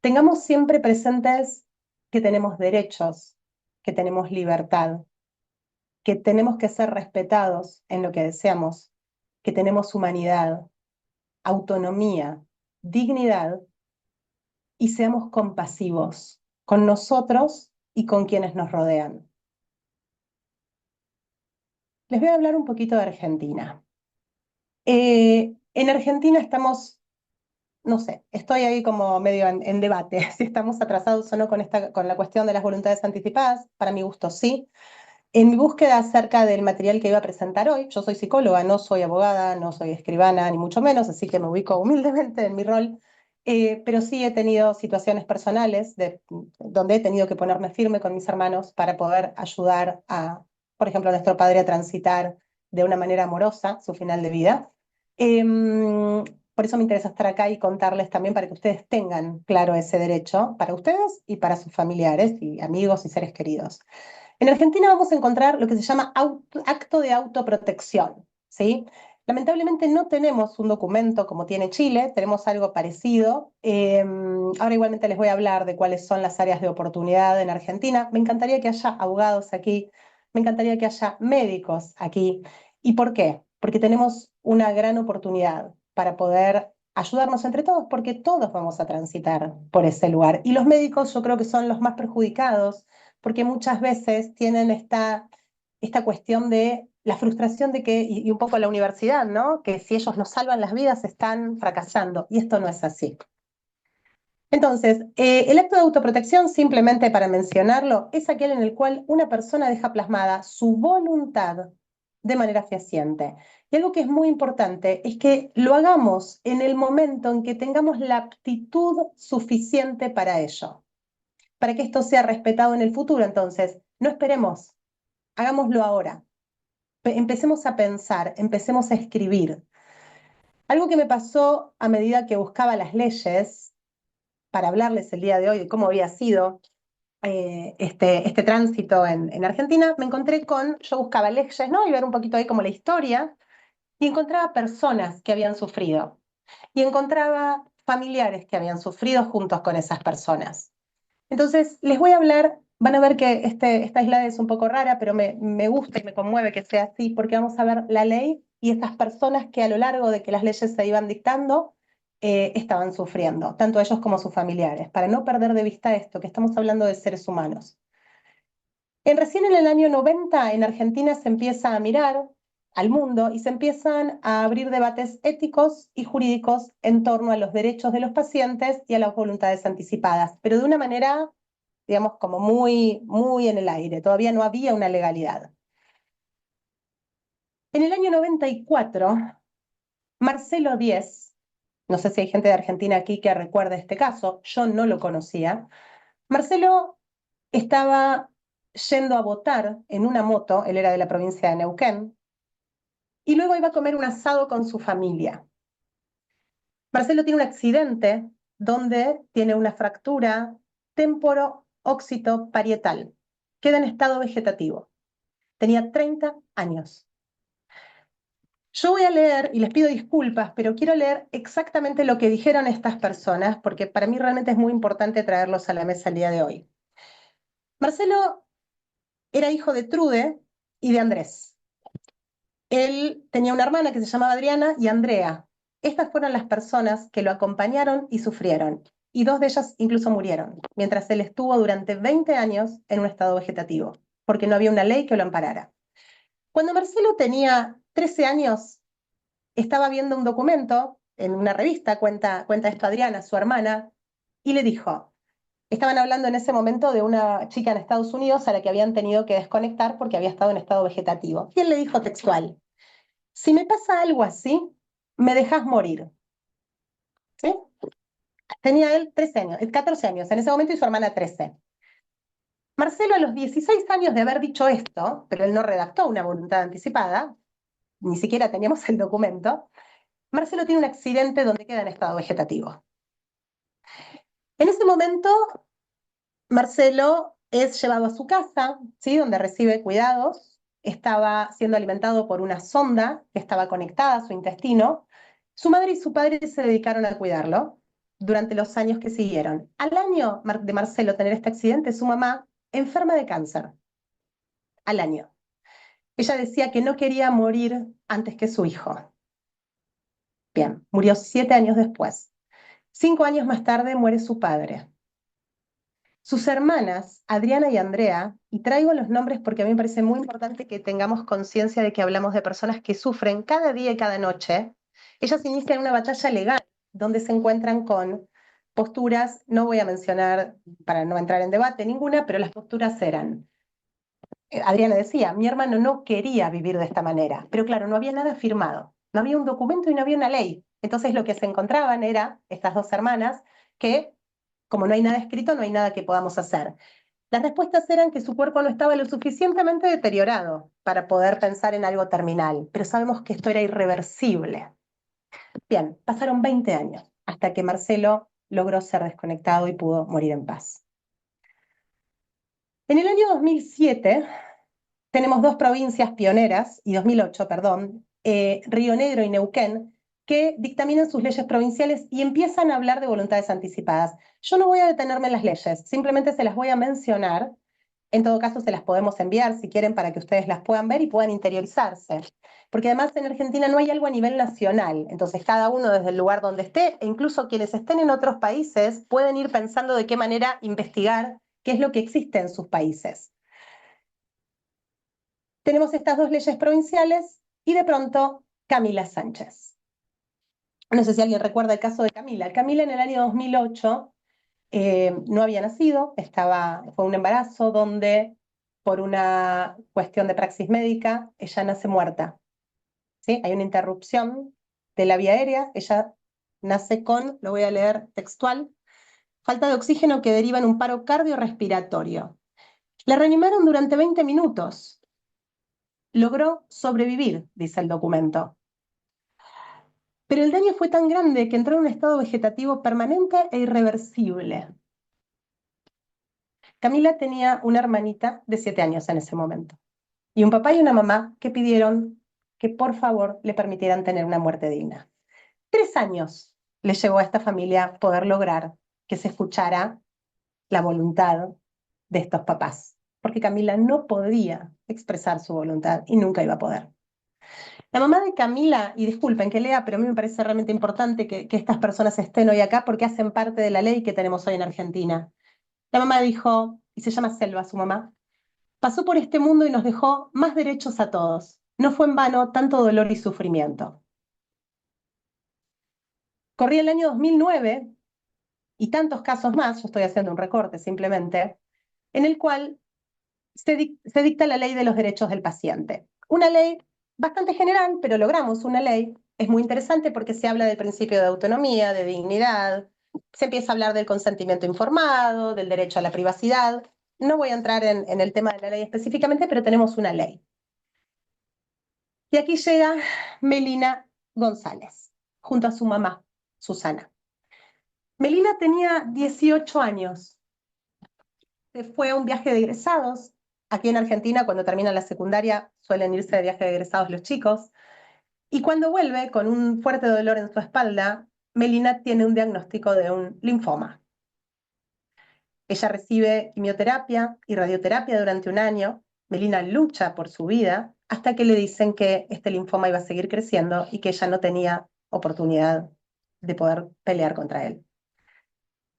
tengamos siempre presentes que tenemos derechos, que tenemos libertad, que tenemos que ser respetados en lo que deseamos, que tenemos humanidad, autonomía, dignidad y seamos compasivos con nosotros y con quienes nos rodean. Les voy a hablar un poquito de Argentina. En Argentina estamos, no sé, estoy ahí como medio en debate, si estamos atrasados o no con la cuestión de las voluntades anticipadas. Para mi gusto, sí. En mi búsqueda acerca del material que iba a presentar hoy, yo soy psicóloga, no soy abogada, no soy escribana, ni mucho menos, así que me ubico humildemente en mi rol, pero sí he tenido situaciones personales donde he tenido que ponerme firme con mis hermanos para poder ayudar a, por ejemplo, a nuestro padre a transitar de una manera amorosa su final de vida. Por eso me interesa estar acá y contarles también para que ustedes tengan claro ese derecho, para ustedes y para sus familiares y amigos y seres queridos. En Argentina vamos a encontrar lo que se llama acto de autoprotección, ¿sí? Lamentablemente no tenemos un documento como tiene Chile, tenemos algo parecido. Ahora igualmente les voy a hablar de cuáles son las áreas de oportunidad en Argentina. Me encantaría que haya abogados aquí, me encantaría que haya médicos aquí. ¿Y por qué? Porque tenemos una gran oportunidad para poder ayudarnos entre todos, porque todos vamos a transitar por ese lugar. Y los médicos yo creo que son los más perjudicados porque muchas veces tienen esta cuestión de la frustración de que, y un poco la universidad, ¿no? Que si ellos no salvan las vidas están fracasando, y esto no es así. Entonces, el acto de autoprotección, simplemente para mencionarlo, es aquel en el cual una persona deja plasmada su voluntad de manera fehaciente. Y algo que es muy importante es que lo hagamos en el momento en que tengamos la aptitud suficiente para ello, para que esto sea respetado en el futuro. Entonces, no esperemos, hagámoslo ahora. Empecemos a pensar, empecemos a escribir. Algo que me pasó a medida que buscaba las leyes, para hablarles el día de hoy de cómo había sido este tránsito en Argentina, me encontré yo buscaba leyes, ¿no? Y ver un poquito ahí como la historia, y encontraba personas que habían sufrido, y encontraba familiares que habían sufrido juntos con esas personas. Entonces, les voy a hablar, van a ver que esta slide es un poco rara, pero me gusta y me conmueve que sea así, porque vamos a ver la ley y estas personas que a lo largo de que las leyes se iban dictando, estaban sufriendo, tanto ellos como sus familiares, para no perder de vista esto, que estamos hablando de seres humanos. Recién en el año 90 en Argentina se empieza a mirar al mundo y se empiezan a abrir debates éticos y jurídicos en torno a los derechos de los pacientes y a las voluntades anticipadas, pero de una manera, digamos, como muy, muy en el aire. Todavía no había una legalidad. En el año 94, Marcelo Díez, no sé si hay gente de Argentina aquí que recuerde este caso, yo no lo conocía. Marcelo estaba yendo a votar en una moto, él era de la provincia de Neuquén, y luego iba a comer un asado con su familia. Marcelo tiene un accidente donde tiene una fractura temporo-occipito-parietal. Queda en estado vegetativo. Tenía 30 años. Yo voy a leer, y les pido disculpas, pero quiero leer exactamente lo que dijeron estas personas, porque para mí realmente es muy importante traerlos a la mesa el día de hoy. Marcelo era hijo de Trude y de Andrés. Él tenía una hermana que se llamaba Adriana y Andrea. Estas fueron las personas que lo acompañaron y sufrieron, y dos de ellas incluso murieron, mientras él estuvo durante 20 años en un estado vegetativo, porque no había una ley que lo amparara. Cuando Marcelo tenía 13 años, estaba viendo un documento en una revista, cuenta esto Adriana, su hermana, y le dijo, estaban hablando en ese momento de una chica en Estados Unidos a la que habían tenido que desconectar porque había estado en estado vegetativo. Y él le dijo textual, si me pasa algo así, me dejas morir. ¿Sí? Tenía él 13 años, 14 años en ese momento y su hermana 13. Marcelo a los 16 años de haber dicho esto, pero él no redactó una voluntad anticipada, ni siquiera teníamos el documento, Marcelo tiene un accidente donde queda en estado vegetativo. En ese momento, Marcelo es llevado a su casa, ¿sí? Donde recibe cuidados, estaba siendo alimentado por una sonda que estaba conectada a su intestino. Su madre y su padre se dedicaron a cuidarlo durante los años que siguieron. Al año de Marcelo tener este accidente, su mamá enferma de cáncer. Al año. Ella decía que no quería morir antes que su hijo. Bien, murió 7 años después. 5 años más tarde muere su padre. Sus hermanas, Adriana y Andrea, y traigo los nombres porque a mí me parece muy importante que tengamos conciencia de que hablamos de personas que sufren cada día y cada noche, ellas inician una batalla legal donde se encuentran con posturas, no voy a mencionar para no entrar en debate ninguna, pero las posturas eran, Adriana decía, mi hermano no quería vivir de esta manera, pero claro, no había nada firmado, no había un documento y no había una ley. Entonces lo que se encontraban era estas dos hermanas que, como no hay nada escrito, no hay nada que podamos hacer. Las respuestas eran que su cuerpo no estaba lo suficientemente deteriorado para poder pensar en algo terminal, pero sabemos que esto era irreversible. Bien, pasaron 20 años hasta que Marcelo logró ser desconectado y pudo morir en paz. En el año 2007 tenemos dos provincias pioneras, y 2008, perdón, Río Negro y Neuquén, que dictaminan sus leyes provinciales y empiezan a hablar de voluntades anticipadas. Yo no voy a detenerme en las leyes, simplemente se las voy a mencionar. En todo caso, se las podemos enviar si quieren para que ustedes las puedan ver y puedan interiorizarse. Porque además en Argentina no hay algo a nivel nacional, entonces cada uno desde el lugar donde esté, e incluso quienes estén en otros países, pueden ir pensando de qué manera investigar qué es lo que existe en sus países. Tenemos estas dos leyes provinciales y de pronto Camila Sánchez. No sé si alguien recuerda el caso de Camila. Camila en el año 2008 no había nacido, fue un embarazo donde por una cuestión de praxis médica ella nace muerta. ¿Sí? Hay una interrupción de la vía aérea, ella nace con, lo voy a leer textual, falta de oxígeno que deriva en un paro cardiorrespiratorio. La reanimaron durante 20 minutos. Logró sobrevivir, dice el documento. Pero el daño fue tan grande que entró en un estado vegetativo permanente e irreversible. Camila tenía una hermanita de 7 años en ese momento, y un papá y una mamá que pidieron que por favor le permitieran tener una muerte digna. 3 años le llevó a esta familia poder lograr que se escuchara la voluntad de estos papás, porque Camila no podía expresar su voluntad y nunca iba a poder. La mamá de Camila, y disculpen que lea, pero a mí me parece realmente importante que estas personas estén hoy acá porque hacen parte de la ley que tenemos hoy en Argentina. La mamá dijo, y se llama Selva su mamá, pasó por este mundo y nos dejó más derechos a todos. No fue en vano tanto dolor y sufrimiento. Corría el año 2009 y tantos casos más, yo estoy haciendo un recorte simplemente, en el cual se dicta la ley de los derechos del paciente. Una ley bastante general, pero logramos una ley. Es muy interesante porque se habla del principio de autonomía, de dignidad, se empieza a hablar del consentimiento informado, del derecho a la privacidad. no voy a entrar en el tema de la ley específicamente, pero tenemos una ley. Y aquí llega Melina González, junto a su mamá, Susana. Melina tenía 18 años. Se fue a un viaje de egresados. Aquí en Argentina, cuando terminan la secundaria, suelen irse de viaje de egresados los chicos. Y cuando vuelve con un fuerte dolor en su espalda, Melina tiene un diagnóstico de un linfoma. Ella recibe quimioterapia y radioterapia durante un año. Melina lucha por su vida hasta que le dicen que este linfoma iba a seguir creciendo y que ella no tenía oportunidad de poder pelear contra él.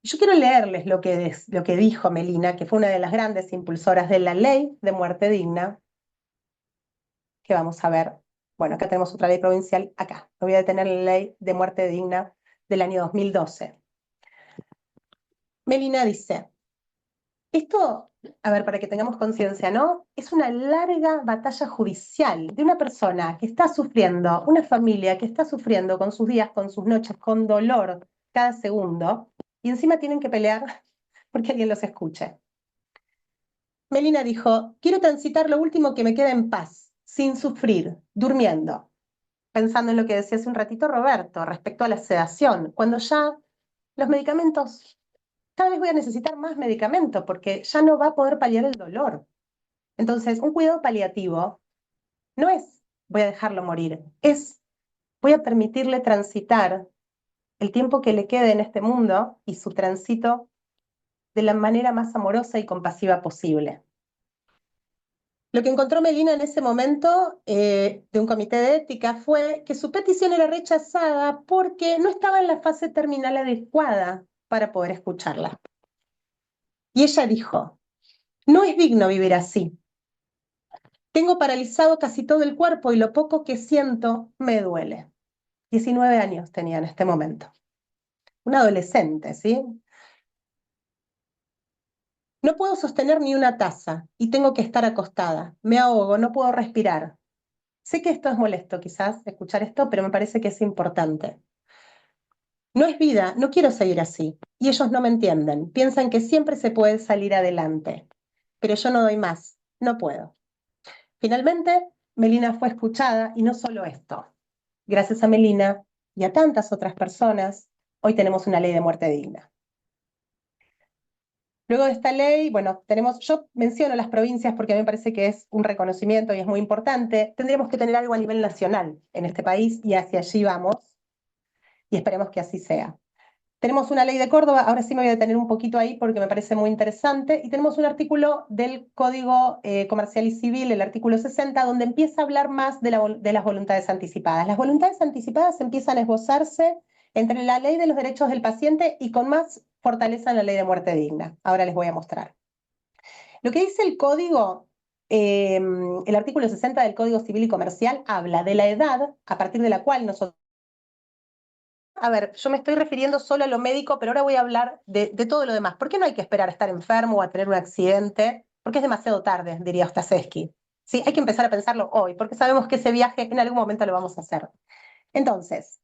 Yo quiero leerles lo que dijo Melina, que fue una de las grandes impulsoras de la ley de muerte digna, que vamos a ver. Bueno, acá tenemos otra ley provincial, acá. Me voy a detener en la ley de muerte digna del año 2012. Melina dice, esto, a ver, para que tengamos conciencia, ¿no? Es una larga batalla judicial de una persona que está sufriendo, una familia que está sufriendo con sus días, con sus noches, con dolor cada segundo, y encima tienen que pelear porque alguien los escuche. Melina dijo, quiero transitar lo último que me queda en paz, sin sufrir, durmiendo. Pensando en lo que decía hace un ratito Roberto respecto a la sedación, cuando ya los medicamentos, cada vez voy a necesitar más medicamento porque ya no va a poder paliar el dolor. Entonces, un cuidado paliativo no es voy a dejarlo morir, es voy a permitirle transitar el tiempo que le quede en este mundo y su tránsito de la manera más amorosa y compasiva posible. Lo que encontró Melina en ese momento de un comité de ética fue que su petición era rechazada porque no estaba en la fase terminal adecuada para poder escucharla. Y ella dijo, no es digno vivir así. Tengo paralizado casi todo el cuerpo y lo poco que siento me duele. 19 años tenía en este momento. Una adolescente, ¿sí? No puedo sostener ni una taza y tengo que estar acostada. Me ahogo, no puedo respirar. Sé que esto es molesto quizás, escuchar esto, pero me parece que es importante. No es vida, no quiero seguir así. Y ellos no me entienden. Piensan que siempre se puede salir adelante. Pero yo no doy más, no puedo. Finalmente, Melina fue escuchada y no solo esto. Gracias a Melina y a tantas otras personas, hoy tenemos una ley de muerte digna. Luego de esta ley, bueno, yo menciono las provincias porque a mí me parece que es un reconocimiento y es muy importante. Tendríamos que tener algo a nivel nacional en este país y hacia allí vamos y esperemos que así sea. Tenemos una ley de Córdoba, ahora sí me voy a detener un poquito ahí porque me parece muy interesante, y tenemos un artículo del Código Comercial y Civil, el artículo 60, donde empieza a hablar más de las voluntades anticipadas. Las voluntades anticipadas empiezan a esbozarse entre la ley de los derechos del paciente y con más fortaleza en la ley de muerte digna. Ahora les voy a mostrar. Lo que dice el Código, el artículo 60 del Código Civil y Comercial, habla de la edad a partir de la cual nosotros... A ver, yo me estoy refiriendo solo a lo médico, pero ahora voy a hablar de todo lo demás. ¿Por qué no hay que esperar a estar enfermo o a tener un accidente? Porque es demasiado tarde, diría Ostaseski. Sí, hay que empezar a pensarlo hoy, porque sabemos que ese viaje en algún momento lo vamos a hacer. Entonces,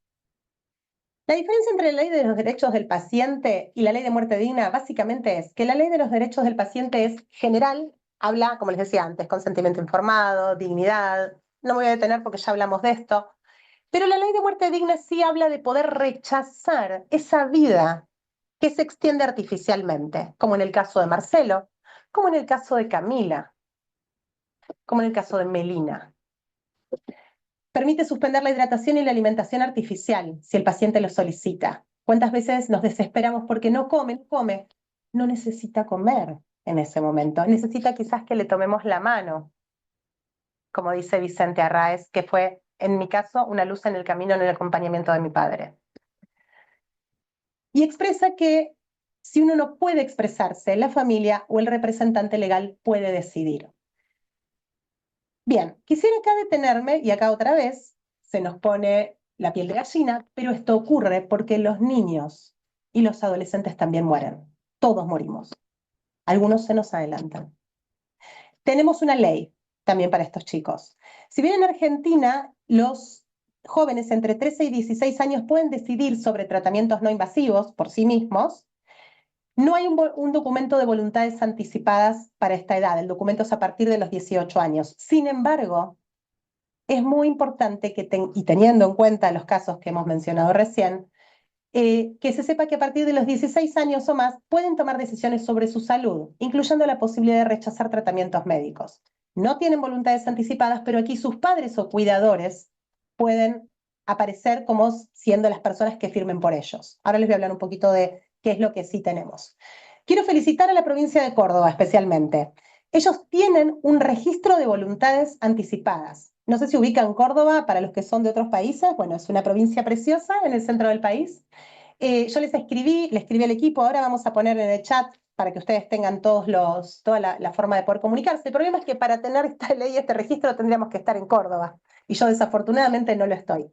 la diferencia entre la ley de los derechos del paciente y la ley de muerte digna básicamente es que la ley de los derechos del paciente es general, habla, como les decía antes, consentimiento informado, dignidad. No me voy a detener porque ya hablamos de esto. Pero la ley de muerte digna sí habla de poder rechazar esa vida que se extiende artificialmente, como en el caso de Marcelo, como en el caso de Camila, como en el caso de Melina. Permite suspender la hidratación y la alimentación artificial si el paciente lo solicita. ¿Cuántas veces nos desesperamos porque no come? No necesita comer en ese momento, necesita quizás que le tomemos la mano, como dice Vicente Arráez, que fue, en mi caso, una luz en el camino en el acompañamiento de mi padre. Y expresa que si uno no puede expresarse, la familia o el representante legal puede decidir. Bien, quisiera acá detenerme, y acá otra vez se nos pone la piel de gallina, pero esto ocurre porque los niños y los adolescentes también mueren. Todos morimos. Algunos se nos adelantan. Tenemos una ley también para estos chicos. Si bien en Argentina los jóvenes entre 13 y 16 años pueden decidir sobre tratamientos no invasivos por sí mismos, No hay un documento de voluntades anticipadas para esta edad, el documento es a partir de los 18 años. Sin embargo, es muy importante y teniendo en cuenta los casos que hemos mencionado recién, que se sepa que a partir de los 16 años o más pueden tomar decisiones sobre su salud, incluyendo la posibilidad de rechazar tratamientos médicos. No tienen voluntades anticipadas, pero aquí sus padres o cuidadores pueden aparecer como siendo las personas que firmen por ellos. Ahora les voy a hablar un poquito de qué es lo que sí tenemos. Quiero felicitar a la provincia de Córdoba especialmente. Ellos tienen un registro de voluntades anticipadas. No sé si ubican Córdoba para los que son de otros países. Bueno, es una provincia preciosa en el centro del país. Yo le escribí al equipo, ahora vamos a poner en el chat para que ustedes tengan toda la forma de poder comunicarse. El problema es que para tener esta ley, este registro, tendríamos que estar en Córdoba, y yo desafortunadamente no lo estoy.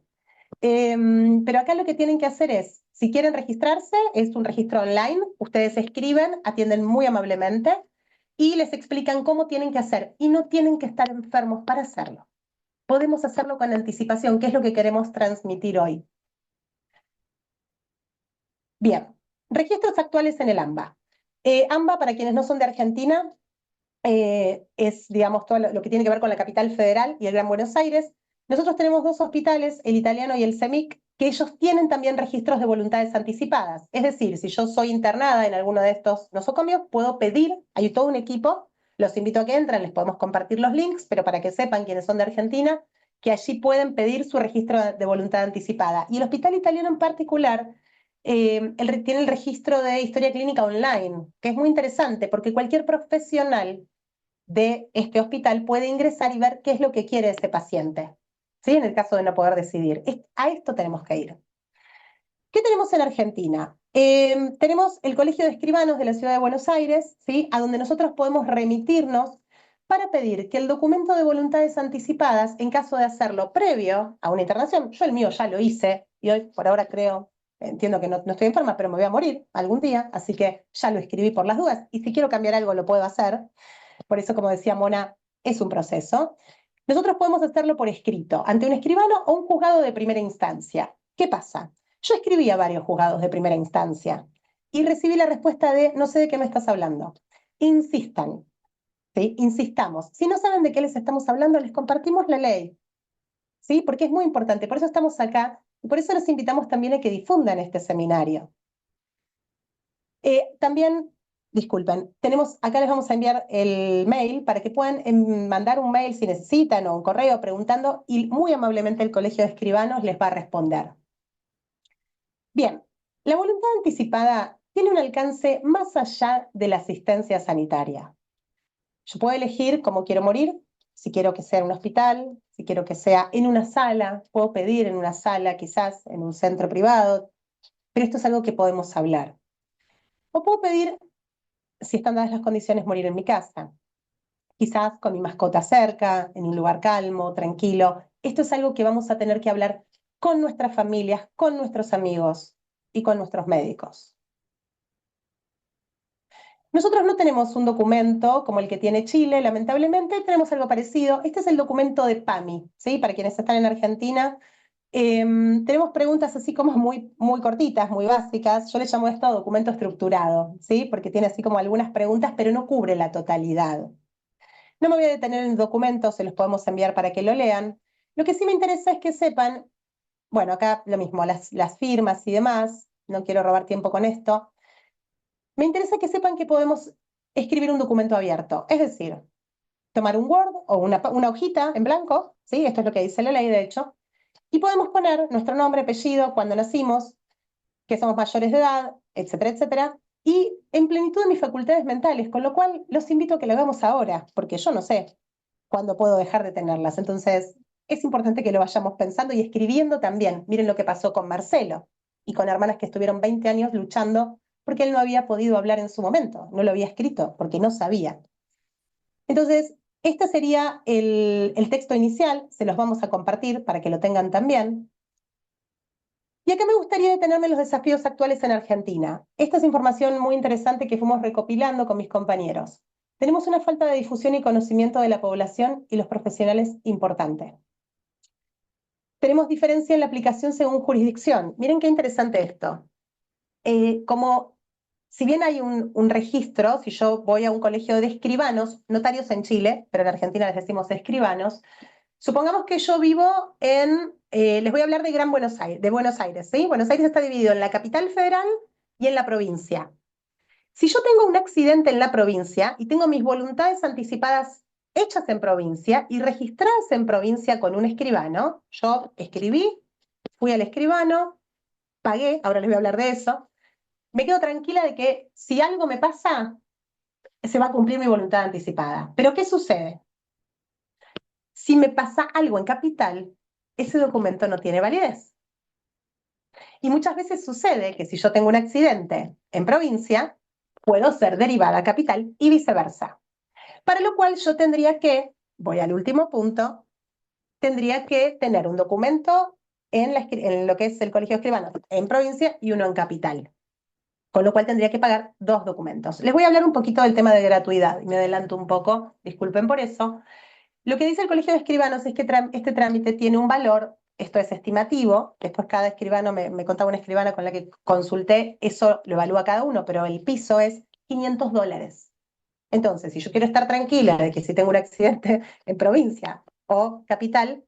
Pero acá lo que tienen que hacer es, si quieren registrarse, es un registro online, ustedes escriben, atienden muy amablemente, y les explican cómo tienen que hacer, y no tienen que estar enfermos para hacerlo. Podemos hacerlo con anticipación, que es lo que queremos transmitir hoy. Bien, registros actuales en el AMBA. AMBA, para quienes no son de Argentina, es, digamos, todo lo que tiene que ver con la capital federal y el Gran Buenos Aires. Nosotros tenemos dos hospitales, el italiano y el CEMIC, que ellos tienen también registros de voluntades anticipadas. Es decir, si yo soy internada en alguno de estos nosocomios, puedo pedir, hay todo un equipo, los invito a que entren, les podemos compartir los links, pero para que sepan quienes son de Argentina, que allí pueden pedir su registro de voluntad anticipada. Y el hospital italiano en particular tiene el registro de historia clínica online, que es muy interesante porque cualquier profesional de este hospital puede ingresar y ver qué es lo que quiere ese paciente, ¿sí? En el caso de no poder decidir. A esto tenemos que ir. ¿Qué tenemos en Argentina? Tenemos el Colegio de Escribanos de la Ciudad de Buenos Aires, ¿sí? A donde nosotros podemos remitirnos para pedir que el documento de voluntades anticipadas, en caso de hacerlo previo a una internación, yo el mío ya lo hice, y hoy por ahora entiendo que no estoy enferma, pero me voy a morir algún día, así que ya lo escribí por las dudas, y si quiero cambiar algo lo puedo hacer. Por eso, como decía Mona, es un proceso. Nosotros podemos hacerlo por escrito, ante un escribano o un juzgado de primera instancia. ¿Qué pasa? Yo escribí a varios juzgados de primera instancia y recibí la respuesta de no sé de qué me estás hablando. Insistan, ¿sí? Insistamos. Si no saben de qué les estamos hablando, les compartimos la ley, ¿sí? Porque es muy importante. Por eso estamos acá y por eso los invitamos también a que difundan este seminario. También, disculpen, acá les vamos a enviar el mail para que puedan mandar un mail si necesitan o un correo preguntando y muy amablemente el Colegio de Escribanos les va a responder. Bien, la voluntad anticipada tiene un alcance más allá de la asistencia sanitaria. Yo puedo elegir cómo quiero morir, si quiero que sea en un hospital, si quiero que sea en una sala, puedo pedir en una sala, quizás en un centro privado, pero esto es algo que podemos hablar. O puedo pedir, si están dadas las condiciones, morir en mi casa, quizás con mi mascota cerca, en un lugar calmo, tranquilo. Esto es algo que vamos a tener que hablar con nuestras familias, con nuestros amigos y con nuestros médicos. Nosotros no tenemos un documento como el que tiene Chile, lamentablemente, tenemos algo parecido. Este es el documento de PAMI, ¿sí? Para quienes están en Argentina. Tenemos preguntas así como muy, muy cortitas, muy básicas. Yo le llamo esto documento estructurado, ¿sí? Porque tiene así como algunas preguntas, pero no cubre la totalidad. No me voy a detener en el documento, se los podemos enviar para que lo lean. Lo que sí me interesa es que sepan, bueno, acá lo mismo, las firmas y demás, no quiero robar tiempo con esto. Me interesa que sepan que podemos escribir un documento abierto, es decir, tomar un Word o una hojita en blanco, ¿sí? Esto es lo que dice la ley, de hecho, y podemos poner nuestro nombre, apellido, cuándo nacimos, que somos mayores de edad, etcétera, etcétera, y en plenitud de mis facultades mentales, con lo cual los invito a que lo hagamos ahora, porque yo no sé cuándo puedo dejar de tenerlas. Entonces, es importante que lo vayamos pensando y escribiendo también. Miren lo que pasó con Marcelo y con hermanas que estuvieron 20 años luchando porque él no había podido hablar en su momento, no lo había escrito porque no sabía. Entonces, este sería el texto inicial, se los vamos a compartir para que lo tengan también. Y acá me gustaría detenerme en los desafíos actuales en Argentina. Esta es información muy interesante que fuimos recopilando con mis compañeros. Tenemos una falta de difusión y conocimiento de la población y los profesionales importante. Tenemos diferencia en la aplicación según jurisdicción. Miren qué interesante esto. Como si bien hay un registro, si yo voy a un colegio de escribanos, notarios en Chile, pero en Argentina les decimos escribanos, supongamos que yo vivo les voy a hablar de Buenos Aires, ¿sí? Buenos Aires está dividido en la capital federal y en la provincia. Si yo tengo un accidente en la provincia y tengo mis voluntades anticipadas hechas en provincia y registradas en provincia con un escribano, yo escribí, fui al escribano, pagué, ahora les voy a hablar de eso, me quedo tranquila de que si algo me pasa, se va a cumplir mi voluntad anticipada. Pero ¿qué sucede? Si me pasa algo en capital, ese documento no tiene validez. Y muchas veces sucede que si yo tengo un accidente en provincia, puedo ser derivada a capital y viceversa. Para lo cual yo tendría que, voy al último punto, tendría que tener un documento en lo que es el colegio de escribanos en provincia y uno en capital. Con lo cual tendría que pagar 2 documentos. Les voy a hablar un poquito del tema de gratuidad, y me adelanto un poco, disculpen por eso. Lo que dice el Colegio de Escribanos es que este trámite tiene un valor, esto es estimativo, después cada escribano, me contaba una escribana con la que consulté, eso lo evalúa cada uno, pero el piso es $500. Entonces, si yo quiero estar tranquila de que si tengo un accidente en provincia o capital,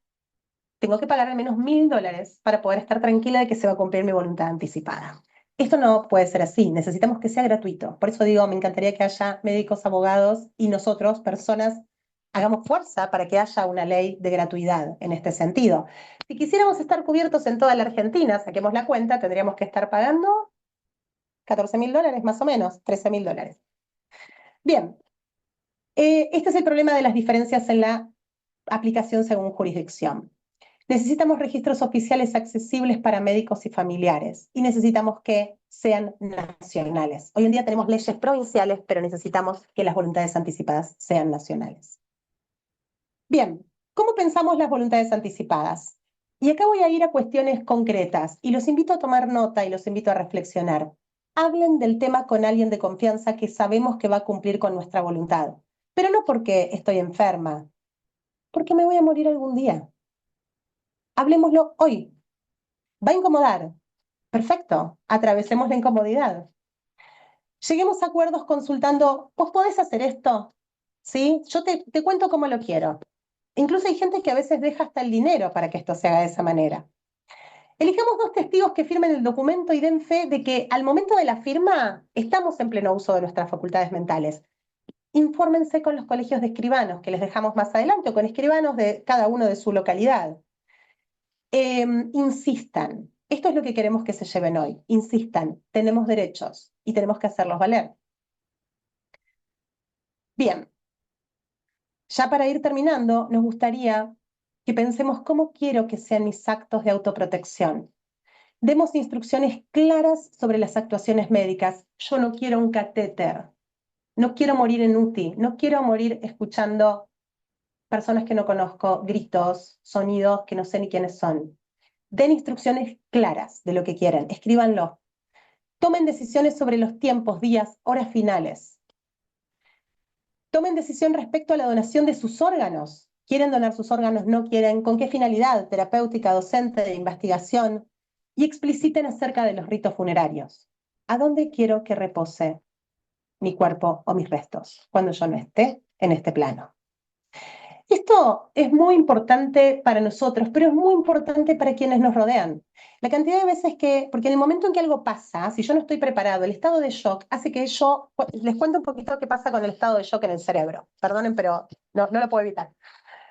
tengo que pagar al menos $1.000 para poder estar tranquila de que se va a cumplir mi voluntad anticipada. Esto no puede ser así, necesitamos que sea gratuito. Por eso digo, me encantaría que haya médicos, abogados y nosotros, personas, hagamos fuerza para que haya una ley de gratuidad en este sentido. Si quisiéramos estar cubiertos en toda la Argentina, saquemos la cuenta, tendríamos que estar pagando $14.000 más o menos, $13.000. Bien, este es el problema de las diferencias en la aplicación según jurisdicción. Necesitamos registros oficiales accesibles para médicos y familiares y necesitamos que sean nacionales. Hoy en día tenemos leyes provinciales, pero necesitamos que las voluntades anticipadas sean nacionales. Bien, ¿cómo pensamos las voluntades anticipadas? Y acá voy a ir a cuestiones concretas y los invito a tomar nota y los invito a reflexionar. Hablen del tema con alguien de confianza que sabemos que va a cumplir con nuestra voluntad, pero no porque estoy enferma, porque me voy a morir algún día. Hablemoslo hoy. ¿Va a incomodar? Perfecto, atravesemos la incomodidad. Lleguemos a acuerdos consultando, ¿vos podés hacer esto? ¿Sí? Yo te cuento cómo lo quiero. Incluso hay gente que a veces deja hasta el dinero para que esto se haga de esa manera. Elijamos 2 testigos que firmen el documento y den fe de que al momento de la firma estamos en pleno uso de nuestras facultades mentales. Infórmense con los colegios de escribanos, que les dejamos más adelante, o con escribanos de cada uno de su localidad. Insistan. Esto es lo que queremos que se lleven hoy. Insistan. Tenemos derechos y tenemos que hacerlos valer. Bien. Ya para ir terminando, nos gustaría que pensemos cómo quiero que sean mis actos de autoprotección. Demos instrucciones claras sobre las actuaciones médicas. Yo no quiero un catéter. No quiero morir en UTI. No quiero morir escuchando personas que no conozco, gritos, sonidos que no sé ni quiénes son. Den instrucciones claras de lo que quieren, escríbanlo. Tomen decisiones sobre los tiempos, días, horas finales. Tomen decisión respecto a la donación de sus órganos. ¿Quieren donar sus órganos? ¿No quieren? ¿Con qué finalidad? Terapéutica, docente, de investigación. Y expliciten acerca de los ritos funerarios. ¿A dónde quiero que repose mi cuerpo o mis restos cuando yo no esté en este plano? Esto es muy importante para nosotros, pero es muy importante para quienes nos rodean. La cantidad de veces porque en el momento en que algo pasa, si yo no estoy preparado, el estado de shock hace que les cuento un poquito qué pasa con el estado de shock en el cerebro. Perdonen, pero no lo puedo evitar.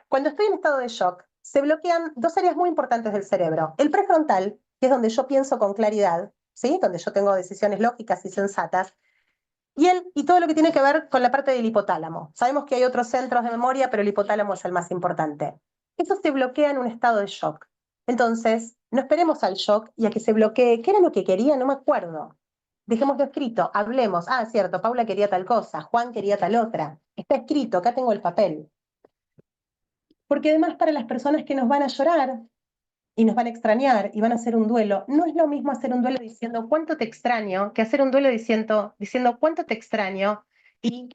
Cuando estoy en estado de shock, se bloquean 2 áreas muy importantes del cerebro. El prefrontal, que es donde yo pienso con claridad, ¿sí? Donde yo tengo decisiones lógicas y sensatas, y todo lo que tiene que ver con la parte del hipotálamo. Sabemos que hay otros centros de memoria, pero el hipotálamo es el más importante. Eso se bloquea en un estado de shock. Entonces, no esperemos al shock y a que se bloquee. ¿Qué era lo que quería? No me acuerdo. Dejémoslo escrito, hablemos. Ah, cierto, Paula quería tal cosa, Juan quería tal otra. Está escrito, acá tengo el papel. Porque además para las personas que nos van a llorar y nos van a extrañar y van a hacer un duelo, no es lo mismo hacer un duelo diciendo cuánto te extraño que hacer un duelo diciendo cuánto te extraño y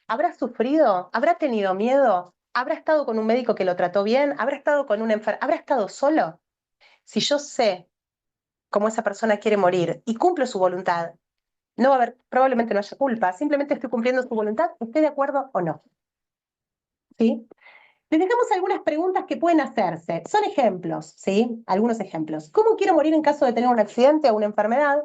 ¿habrá sufrido? ¿Habrá tenido miedo? ¿Habrá estado con un médico que lo trató bien? ¿Habrá estado con una enfermera? ¿Habrá estado solo? Si yo sé cómo esa persona quiere morir y cumplo su voluntad, No va a haber, probablemente no haya culpa, simplemente estoy cumpliendo su voluntad, esté de acuerdo o no. ¿Sí? Les dejamos algunas preguntas que pueden hacerse. Son ejemplos, ¿sí? Algunos ejemplos. ¿Cómo quiero morir en caso de tener un accidente o una enfermedad?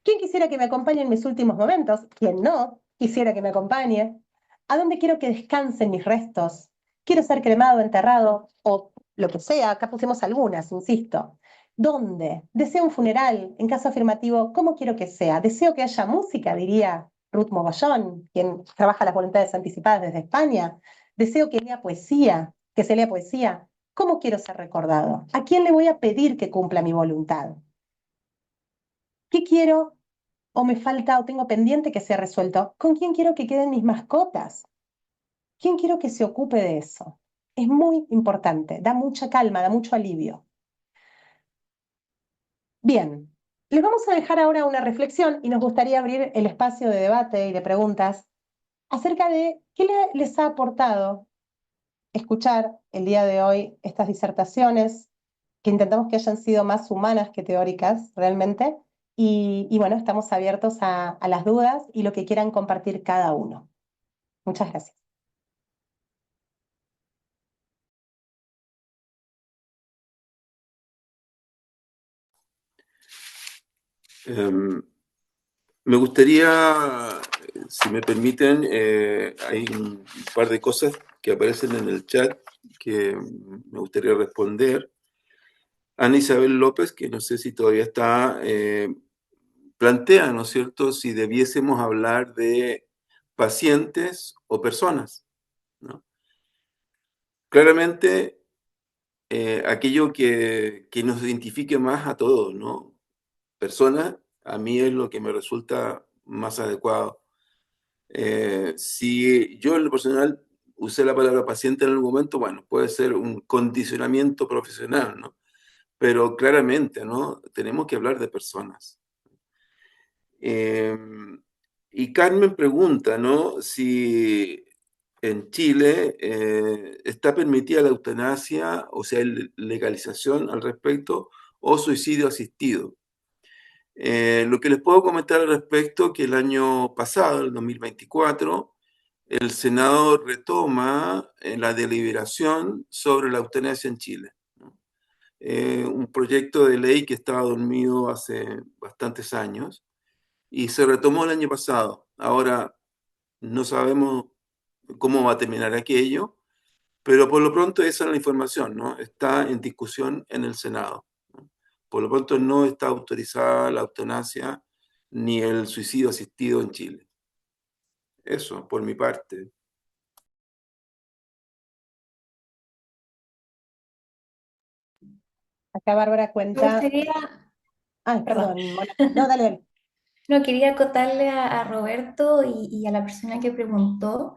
¿Quién quisiera que me acompañe en mis últimos momentos? ¿Quién no quisiera que me acompañe? ¿A dónde quiero que descansen mis restos? ¿Quiero ser cremado, enterrado o lo que sea? Acá pusimos algunas, insisto. ¿Dónde? ¿Deseo un funeral? En caso afirmativo, ¿cómo quiero que sea? ¿Deseo que haya música? Diría Ruth Mogollón, quien trabaja las voluntades anticipadas desde España. ¿Deseo que lea poesía? ¿Que se lea poesía? ¿Cómo quiero ser recordado? ¿A quién le voy a pedir que cumpla mi voluntad? ¿Qué quiero o me falta o tengo pendiente que sea resuelto? ¿Con quién quiero que queden mis mascotas? ¿Quién quiero que se ocupe de eso? Es muy importante, da mucha calma, da mucho alivio. Bien, les vamos a dejar ahora una reflexión y nos gustaría abrir el espacio de debate y de preguntas acerca de qué les ha aportado escuchar el día de hoy estas disertaciones, que intentamos que hayan sido más humanas que teóricas realmente. Y bueno, estamos abiertos a las dudas y lo que quieran compartir cada uno. Muchas gracias. Me gustaría, si me permiten, hay un par de cosas que aparecen en el chat que me gustaría responder. Ana Isabel López, que no sé si todavía está, plantea, ¿no es cierto?, si debiésemos hablar de pacientes o personas, ¿no? Claramente, aquello que nos identifique más a todos, ¿no? Personas, a mí es lo que me resulta más adecuado. Si yo en lo personal usé la palabra paciente en algún momento, bueno, puede ser un condicionamiento profesional, ¿no? Pero claramente, ¿no? Tenemos que hablar de personas. Eh, y Carmen pregunta, ¿no? Si en Chile está permitida la eutanasia, o sea, legalización al respecto, o suicidio asistido. Lo que les puedo comentar al respecto, que el año pasado, el 2024, el Senado retoma la deliberación sobre la eutanasia en Chile, ¿no? Un proyecto de ley que estaba dormido hace bastantes años y se retomó el año pasado. Ahora no sabemos cómo va a terminar aquello, pero por lo pronto esa es la información, ¿no? Está en discusión en el Senado, ¿no? Por lo pronto no está autorizada la eutanasia ni el suicidio asistido en Chile. Eso, por mi parte. Acá Bárbara Me cuenta. gustaría, Ay, perdón, perdón, Mónica. No, dale, dale. no quería acotarle a Roberto y a la persona que preguntó.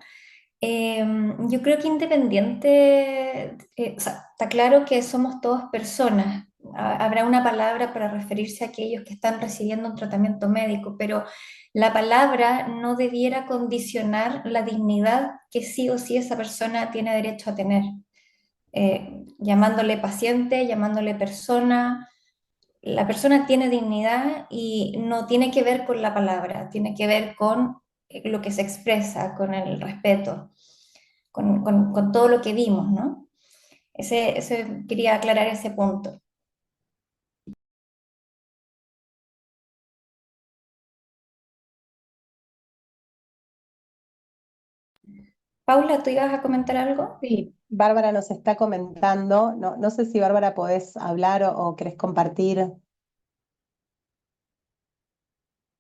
Yo creo que independiente, o sea, está claro que somos todos personas. Habrá una palabra para referirse a aquellos que están recibiendo un tratamiento médico, pero la palabra no debiera condicionar la dignidad que sí o sí esa persona tiene derecho a tener. Llamándole paciente, llamándole persona, la persona tiene dignidad y no tiene que ver con la palabra, tiene que ver con lo que se expresa, con el respeto, con todo lo que vimos, ¿no? Quería aclarar ese punto. Paula, ¿tú ibas a comentar algo? Sí, Bárbara nos está comentando. No, no sé si Bárbara podés hablar o querés compartir. A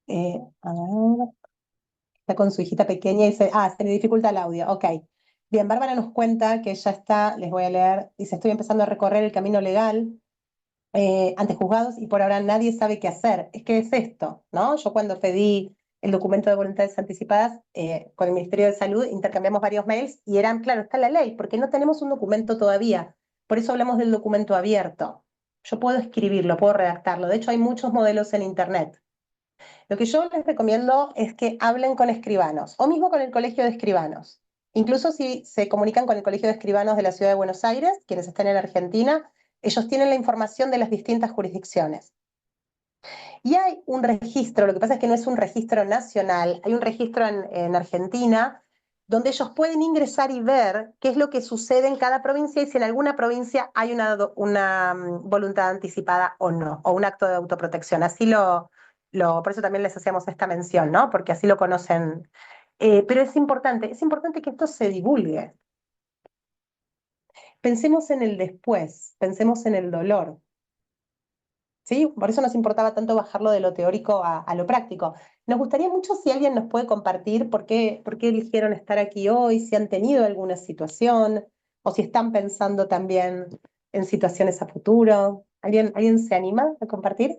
ver, está con su hijita pequeña y se le dificulta el audio. Ok. Bien, Bárbara nos cuenta que ya está, les voy a leer, dice, estoy empezando a recorrer el camino legal ante juzgados y por ahora nadie sabe qué hacer. Es que es esto, ¿no? Yo cuando pedí el documento de voluntades anticipadas con el Ministerio de Salud, intercambiamos varios mails y eran, claro, está la ley, porque no tenemos un documento todavía. Por eso hablamos del documento abierto. Yo puedo escribirlo, puedo redactarlo. De hecho, hay muchos modelos en Internet. Lo que yo les recomiendo es que hablen con escribanos o mismo con el Colegio de Escribanos. Incluso si se comunican con el Colegio de Escribanos de la Ciudad de Buenos Aires, quienes están en Argentina, ellos tienen la información de las distintas jurisdicciones. Y hay un registro, lo que pasa es que no es un registro nacional, hay un registro en Argentina donde ellos pueden ingresar y ver qué es lo que sucede en cada provincia y si en alguna provincia hay una voluntad anticipada o no, o un acto de autoprotección. Así por eso también les hacíamos esta mención, ¿no? Porque así lo conocen. Pero es importante que esto se divulgue. Pensemos en el después, pensemos en el dolor. ¿Sí? Por eso nos importaba tanto bajarlo de lo teórico a lo práctico. Nos gustaría mucho si alguien nos puede compartir por qué eligieron estar aquí hoy, si han tenido alguna situación o si están pensando también en situaciones a futuro. ¿Alguien se anima a compartir?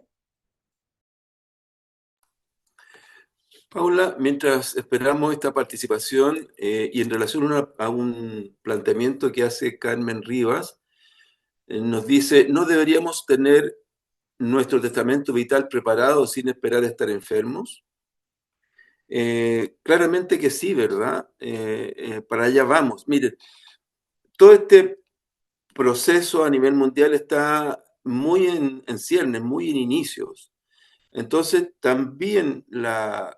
Paula, mientras esperamos esta participación y en relación a un planteamiento que hace Carmen Rivas, nos dice, no deberíamos tener nuestro testamento vital preparado sin esperar a estar enfermos. Claramente que sí, ¿verdad? Para allá vamos. Miren, todo este proceso a nivel mundial está muy en ciernes, muy en inicios. Entonces, también la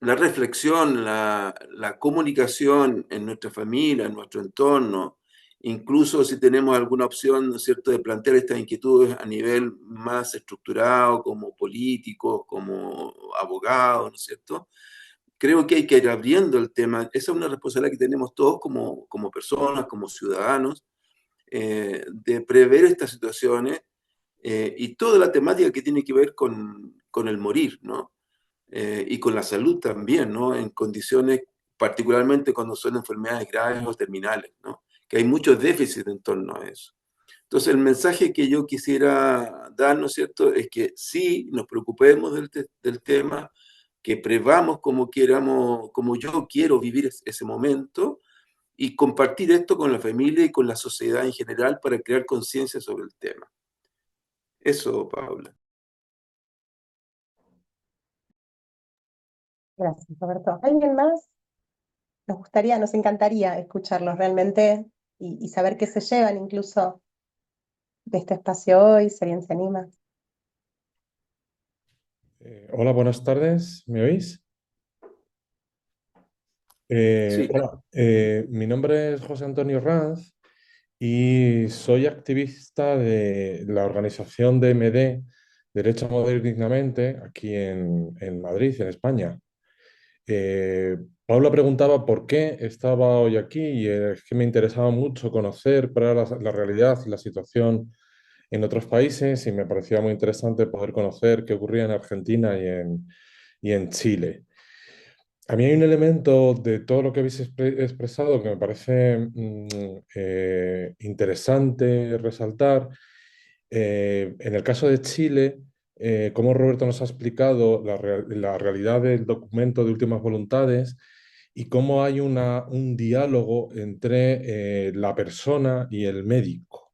reflexión, la comunicación en nuestra familia, en nuestro entorno, incluso si tenemos alguna opción, ¿no es cierto?, de plantear estas inquietudes a nivel más estructurado, como políticos, como abogados, ¿no es cierto? Creo que hay que ir abriendo el tema. Esa es una responsabilidad que tenemos todos como personas, como ciudadanos, de prever estas situaciones y toda la temática que tiene que ver con el morir, ¿no? Y con la salud también, ¿no? En condiciones, particularmente cuando son enfermedades graves o terminales, ¿no? Que hay muchos déficits en torno a eso. Entonces, el mensaje que yo quisiera dar, ¿no es cierto?, es que sí nos preocupemos del tema, que prevamos como queramos, como yo quiero vivir ese momento y compartir esto con la familia y con la sociedad en general para crear conciencia sobre el tema. Eso, Paula. Gracias, Roberto. ¿Alguien más? Nos encantaría escucharlos realmente y saber qué se llevan incluso de este espacio hoy, si alguien se anima. Hola, buenas tardes. ¿Me oís? Sí. Hola, mi nombre es José Antonio Ranz y soy activista de la organización DMD, Derecho a Morir Dignamente, aquí en Madrid, en España. Paula preguntaba por qué estaba hoy aquí y es que me interesaba mucho conocer cuál era la realidad y la situación en otros países y me parecía muy interesante poder conocer qué ocurría en Argentina y en Chile. A mí hay un elemento de todo lo que habéis expresado que me parece interesante resaltar. En el caso de Chile, como Roberto nos ha explicado, la realidad del documento de últimas voluntades y cómo hay un diálogo entre la persona y el médico.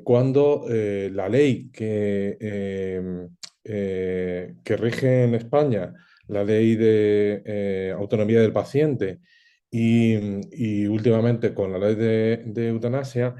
Cuando la ley que rige en España, la ley de autonomía del paciente y últimamente con la ley de eutanasia,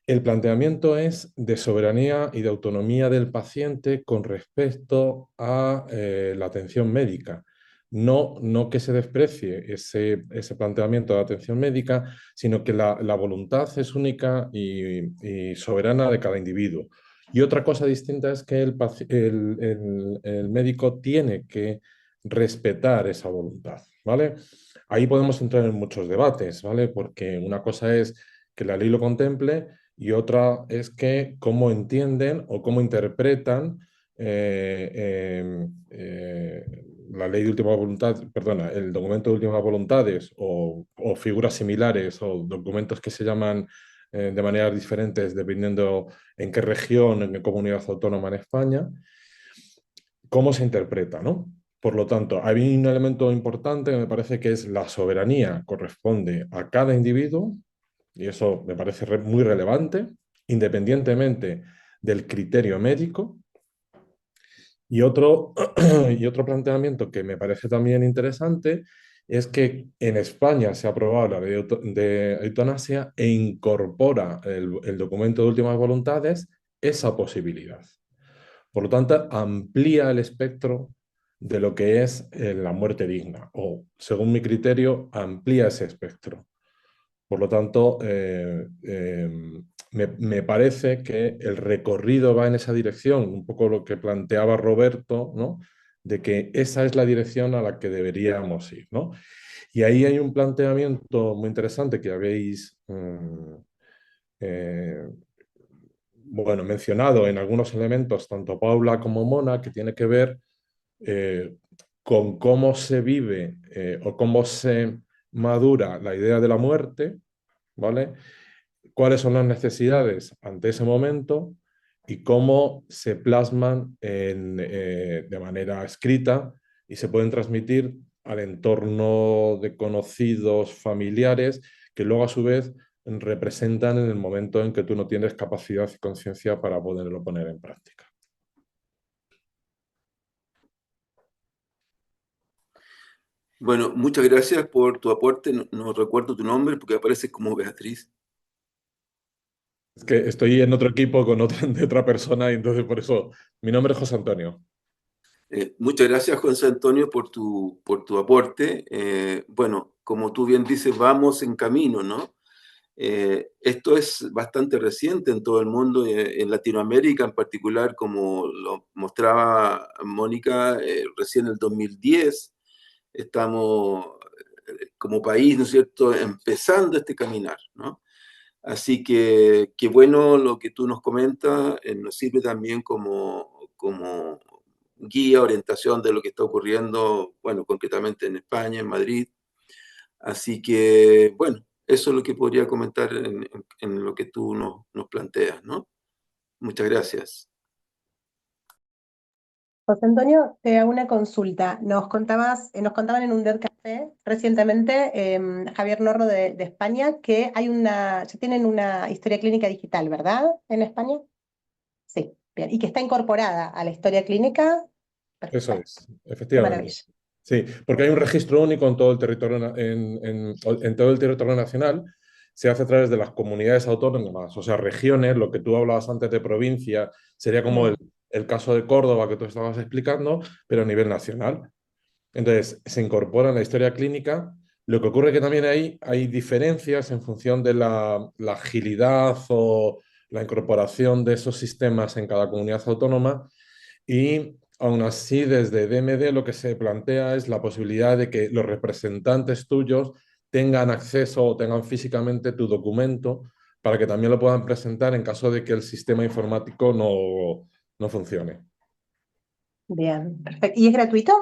el planteamiento es de soberanía y de autonomía del paciente con respecto a la atención médica. No que se desprecie ese planteamiento de atención médica, sino que la voluntad es única y soberana de cada individuo. Y otra cosa distinta es que el médico tiene que respetar esa voluntad, ¿vale? Ahí podemos entrar en muchos debates, ¿vale? Porque una cosa es que la ley lo contemple y otra es que cómo entienden o cómo interpretan la ley de última voluntad, perdona, el documento de últimas voluntades o figuras similares o documentos que se llaman de maneras diferentes dependiendo en qué región, en qué comunidad autónoma en España, cómo se interpreta, ¿no? Por lo tanto, hay un elemento importante que me parece que es la soberanía corresponde a cada individuo y eso me parece muy relevante, independientemente del criterio médico. Y otro, y otro planteamiento que me parece también interesante es que en España se ha aprobado la ley de eutanasia e incorpora el documento de últimas voluntades esa posibilidad. Por lo tanto, amplía el espectro de lo que es la muerte digna, o según mi criterio, amplía ese espectro. Por lo tanto, me parece que el recorrido va en esa dirección, un poco lo que planteaba Roberto, ¿no? De que esa es la dirección a la que deberíamos ir, ¿no? Y ahí hay un planteamiento muy interesante que habéis eh, bueno, mencionado en algunos elementos, tanto Paula como Mona, que tiene que ver eh, con cómo se vive o cómo se madura la idea de la muerte, ¿vale? Cuáles son las necesidades ante ese momento y cómo se plasman de manera escrita y se pueden transmitir al entorno de conocidos, familiares, que luego a su vez representan en el momento en que tú no tienes capacidad y conciencia para poderlo poner en práctica. Bueno, muchas gracias por tu aporte. No, no recuerdo tu nombre porque apareces como Beatriz. Es que estoy en otro equipo con otra, de otra persona y entonces por eso mi nombre es José Antonio. Muchas gracias, José Antonio, por tu aporte. Bueno, como tú bien dices, vamos en camino, ¿no? Esto es bastante reciente en todo el mundo, en Latinoamérica en particular, como lo mostraba Mónica, recién en el 2010 estamos como país, ¿no es cierto?, empezando este caminar, ¿no? Así que qué bueno lo que tú nos comentas, nos sirve también como guía, orientación de lo que está ocurriendo, bueno, concretamente en España, en Madrid. Así que, bueno, eso es lo que podría comentar en lo que tú nos planteas, ¿no? Muchas gracias. José Antonio, te hago una consulta. Nos contaban en un Dead Café recientemente, Javier Norro de España, que ya tienen una historia clínica digital, ¿verdad? En España. Sí, bien. Y que está incorporada a la historia clínica. Eso Perfecto, es, qué efectivamente. maravilla. Sí, porque hay un registro único en todo el territorio, en todo el territorio nacional. Se hace a través de las comunidades autónomas, o sea, regiones, lo que tú hablabas antes de provincia, sería como Bien, el caso de Córdoba que tú estabas explicando, pero a nivel nacional. Entonces, se incorpora en la historia clínica. Lo que ocurre que también hay diferencias en función de la agilidad o la incorporación de esos sistemas en cada comunidad autónoma y aún así, desde DMD lo que se plantea es la posibilidad de que los representantes tuyos tengan acceso o tengan físicamente tu documento para que también lo puedan presentar en caso de que el sistema informático no funcione. bien, perfecto. ¿Y es gratuito?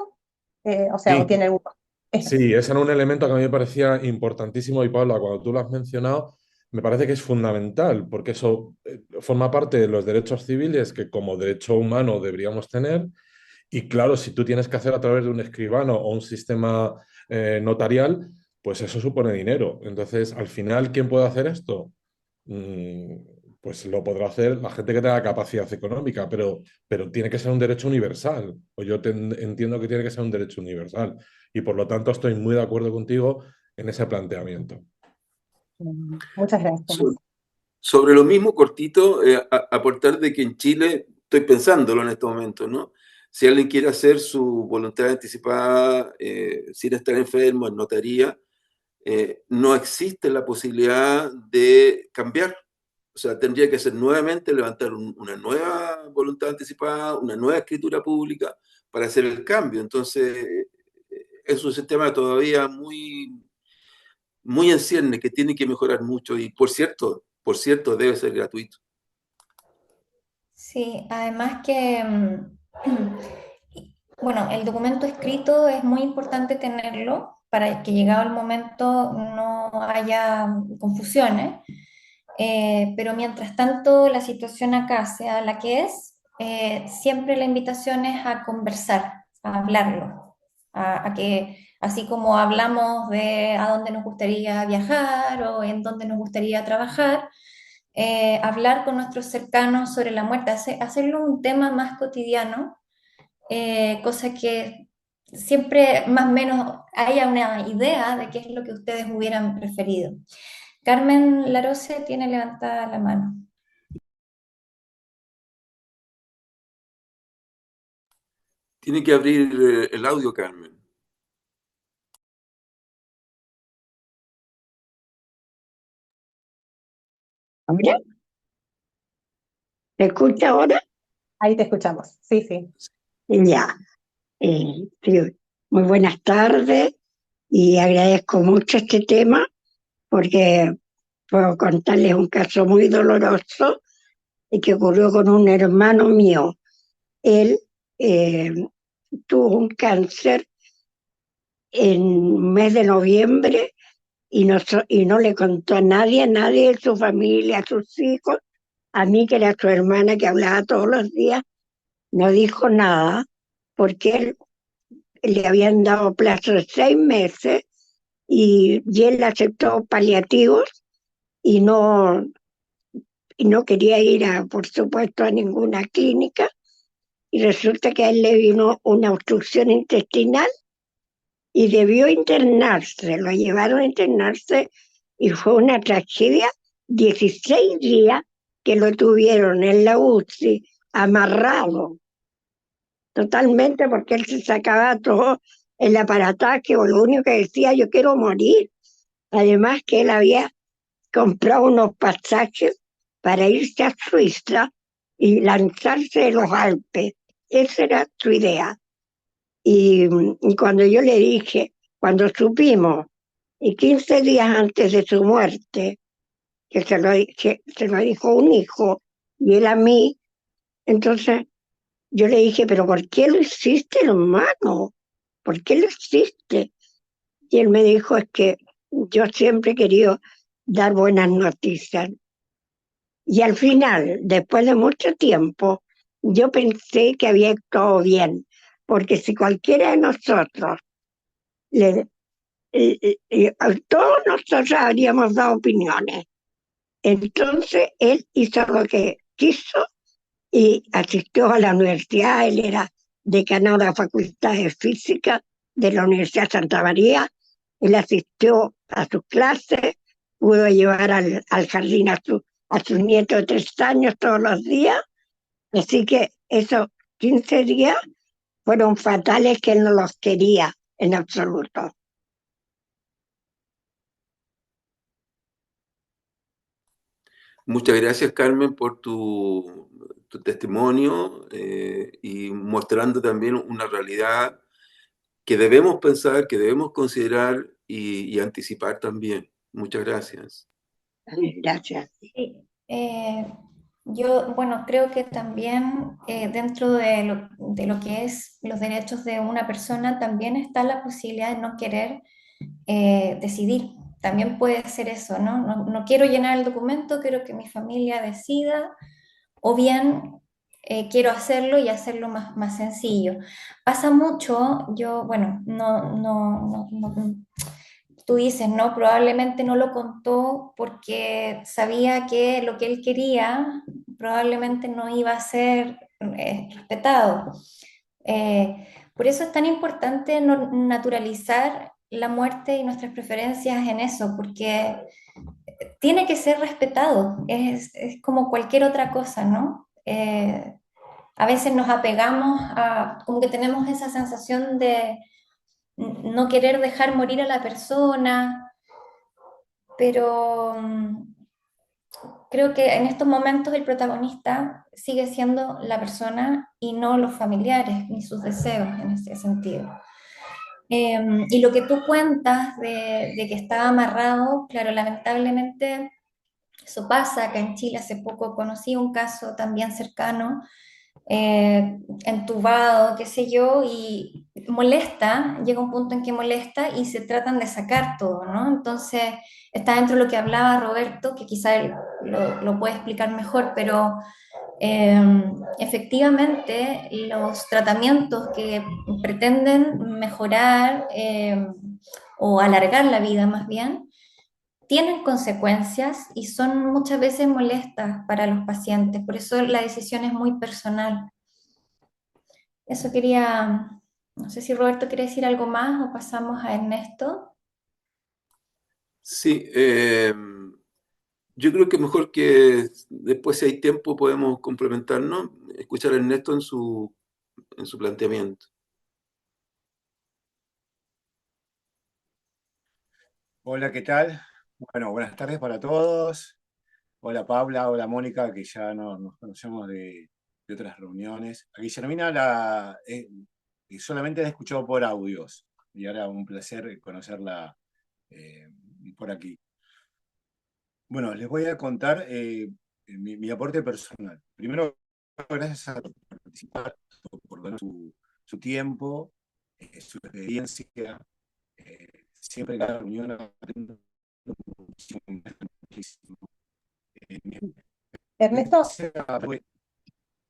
O sea, ¿o Sí, tiene algún costo? sí, ese era un elemento que a mí me parecía importantísimo y Paula, cuando tú lo has mencionado, me parece que es fundamental porque eso forma parte de los derechos civiles que como derecho humano deberíamos tener. Y claro, si tú tienes que hacer a través de un escribano o un sistema notarial, pues eso supone dinero. Entonces, al final, ¿quién puede hacer esto? Mm, pues lo podrá hacer la gente que tenga capacidad económica, pero tiene que ser un derecho universal. O entiendo que tiene que ser un derecho universal. Y por lo tanto, estoy muy de acuerdo contigo en ese planteamiento. Muchas gracias. Sobre lo mismo, cortito, aportar de que en Chile, estoy pensándolo en este momento, ¿no? Si alguien quiere hacer su voluntad anticipada sin estar enfermo en notaría, no existe la posibilidad de cambiar. O sea, tendría que ser nuevamente levantar una nueva voluntad anticipada, una nueva escritura pública para hacer el cambio. Entonces, es un sistema todavía muy en cierne que tiene que mejorar mucho y, por cierto, debe ser gratuito. Sí, además que, bueno, el documento escrito es muy importante tenerlo para que llegado el momento no haya confusiones. Pero mientras tanto la situación acá sea la que es, siempre la invitación es a conversar, a hablarlo, a que así como hablamos de a dónde nos gustaría viajar o en dónde nos gustaría trabajar, hablar con nuestros cercanos sobre la muerte, hacerlo un tema más cotidiano, cosa que siempre más o menos haya una idea de qué es lo que ustedes hubieran preferido. Carmen Larose tiene levantada la mano. Tiene que abrir el audio, Carmen. ¿Ahora? ¿Me escucha ahora? Ahí te escuchamos. Sí, sí. Ya. Sí, muy buenas tardes y agradezco mucho este tema porque puedo contarles un caso muy doloroso y que ocurrió con un hermano mío. Él eh, tuvo un cáncer en mes de noviembre y no le contó a nadie de su familia, a sus hijos, a mí que era su hermana que hablaba todos los días, no dijo nada porque él le habían dado plazo de 6 meses y él aceptó paliativos y y no quería ir, por supuesto, a ninguna clínica. Y resulta que a él le vino una obstrucción intestinal y debió internarse, lo llevaron a internarse y fue una tragedia. 16 días que lo tuvieron en la UCI, amarrado totalmente porque él se sacaba todo el aparataje o lo único que decía, yo quiero morir. Además que él había comprado unos pasajes para irse a Suiza y lanzarse de los Alpes. Esa era su idea. Y cuando yo le dije, cuando supimos, y 15 días antes de su muerte, que se lo dijo un hijo y él a mí, entonces yo le dije, pero ¿por qué lo hiciste, hermano? ¿Por qué lo hiciste? Y él me dijo, es que yo siempre he querido dar buenas noticias. Y al final, después de mucho tiempo, yo pensé que había actuado bien, porque si cualquiera de nosotros, le, a todos nosotros habríamos dado opiniones. Entonces él hizo lo que quiso y asistió a la universidad. Él era decano de la Facultad de Física de la Universidad de Santa María. Él asistió a sus clases, pudo llevar al jardín a sus nietos de 3 años todos los días. Así que esos 15 días fueron fatales, que él no los quería en absoluto. Muchas gracias, Carmen, por tu testimonio y mostrando también una realidad que debemos pensar, que debemos considerar y anticipar también. Muchas gracias. Gracias. Sí, yo, bueno, creo que también dentro de lo que es los derechos de una persona también está la posibilidad de no querer decidir. También puede ser eso, ¿no? No, no quiero llenar el documento, quiero que mi familia decida, o bien quiero hacerlo y hacerlo más sencillo. Pasa mucho, yo, bueno, tú dices, ¿no? Probablemente no lo contó porque sabía que lo que él quería probablemente no iba a ser respetado. Por eso es tan importante naturalizar la muerte y nuestras preferencias en eso, porque tiene que ser respetado, es como cualquier otra cosa, ¿no? A veces nos apegamos como que tenemos esa sensación de no querer dejar morir a la persona, pero creo que en estos momentos el protagonista sigue siendo la persona y no los familiares ni sus deseos en ese sentido. Y lo que tú cuentas de que estaba amarrado, claro, lamentablemente eso pasa. Acá en Chile hace poco conocí un caso también cercano, entubado, qué sé yo, y molesta, llega un punto en que molesta y se tratan de sacar todo, ¿no? Entonces está dentro de lo que hablaba Roberto, que quizá él lo puede explicar mejor, pero efectivamente los tratamientos que pretenden mejorar o alargar la vida más bien, tienen consecuencias y son muchas veces molestas para los pacientes, por eso la decisión es muy personal. Eso quería, no sé si Roberto quiere decir algo más o pasamos a Ernesto. Sí, yo creo que mejor que después, si hay tiempo, podemos complementarnos, escuchar a Ernesto en su planteamiento. Hola, ¿qué tal? Bueno, buenas tardes para todos. Hola Paula, hola Mónica, que ya nos conocemos de otras reuniones. A Guillermina solamente la he escuchado por audios y ahora un placer conocerla eh, por aquí. Bueno, les voy a contar mi aporte personal. Primero, gracias a participar, por dar su tiempo, su experiencia. Siempre en cada reunión aprendo muchísimo. Ernesto, se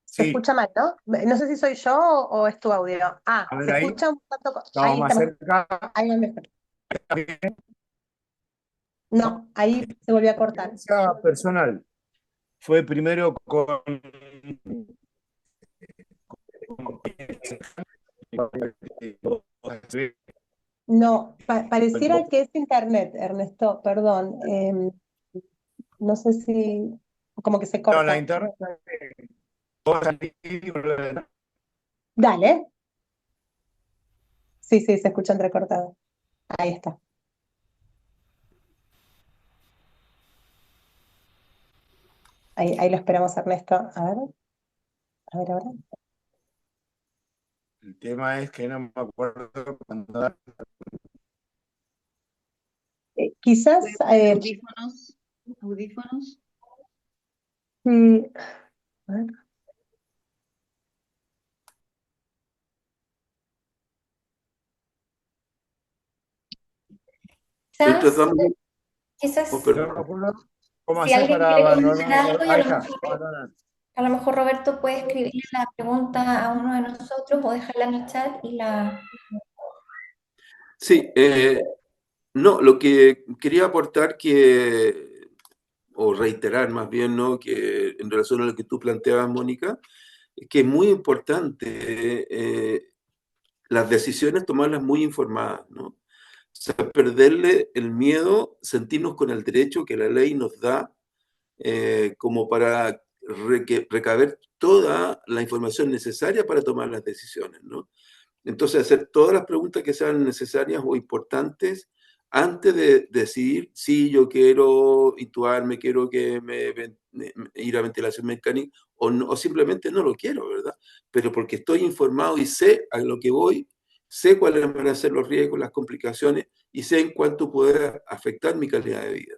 Sí, escucha mal, ¿no? No sé si soy yo o es tu audio. Ah, a se ver ahí, escucha un tanto. estamos Ahí más estamos. cerca. Ahí va mejor. No, ahí se volvió a cortar. Experiencia personal. Fue primero No, pareciera que es internet, Ernesto, perdón. No sé si, como que se no, la corta. internet. Dale. Sí, sí, se escucha entrecortado. Ahí está. Ahí lo esperamos, Ernesto. A ver ahora. El tema es que no me acuerdo cuando. Quizás, Audífonos, audífonos. sí, a ver. Quizás, Tratamos de... Oh, quizás No me perdón. acuerdo cómo si hacer alguien para quiere comentar abandonar. algo y Ahí está, abandonar. a lo mejor Roberto puede escribirle la pregunta a uno de nosotros o dejarla en el chat y la... Sí, no, lo que quería aportar que, o reiterar más bien, ¿no? Que en relación a lo que tú planteabas, Mónica, es que es muy importante las decisiones tomarlas muy informadas, ¿no? O sea, perderle el miedo, sentirnos con el derecho que la ley nos da como para recabar toda la información necesaria para tomar las decisiones, ¿no? Entonces, hacer todas las preguntas que sean necesarias o importantes antes de decidir si yo quiero intubarme, quiero que ir a ventilación mecánica o, no, o simplemente no lo quiero, ¿verdad? Pero porque estoy informado y sé a lo que voy, sé cuáles van a ser los riesgos, las complicaciones y sé en cuánto puede afectar mi calidad de vida.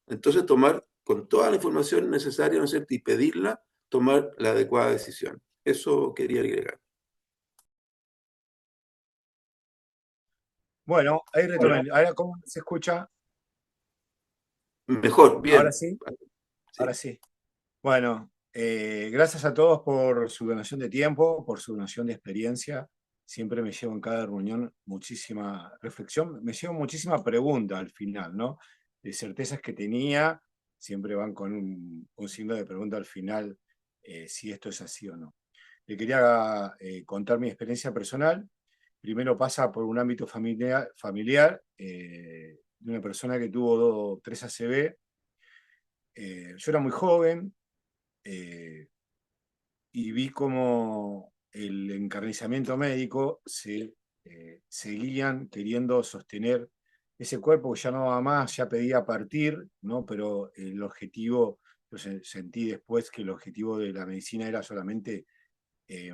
Entonces, tomar con toda la información necesaria, ¿no es cierto? Y pedirla, tomar la adecuada decisión. Eso quería agregar. Bueno, ahí retomé. Ahora, ¿cómo se escucha? Mejor, Ahora bien. sí, ahora Sí. sí. Bueno, gracias a todos por su donación de tiempo, por su donación de experiencia. Siempre me llevo en cada reunión muchísima reflexión, me llevo muchísima pregunta al final, ¿no? De certezas que tenía, siempre van con un signo de pregunta al final, si esto es así o no. Le quería contar mi experiencia personal. Primero pasa por un ámbito familiar, de una persona que tuvo 3 ACV. Yo era muy joven, y vi cómo el encarnizamiento médico seguían queriendo sostener ese cuerpo que ya no va más, ya pedía partir, ¿no? Pero el objetivo, yo sentí después que el objetivo de la medicina era solamente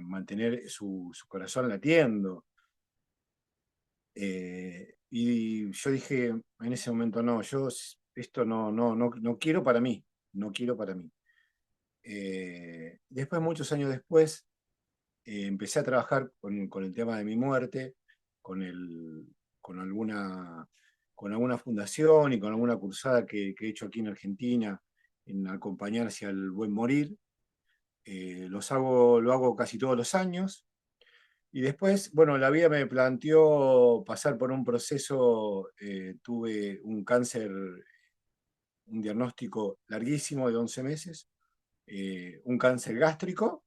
mantener su corazón latiendo. Y yo dije en ese momento, no, yo esto no quiero para mí, no quiero para mí. Después, muchos años después, empecé a trabajar con el tema de mi muerte, con, el, con, alguna, con alguna fundación y con alguna cursada que he hecho aquí en Argentina, en acompañar hacia el buen morir. Lo hago casi todos los años. Y después, bueno, la vida me planteó pasar por un proceso, tuve un cáncer, un diagnóstico larguísimo de 11 meses, un cáncer gástrico.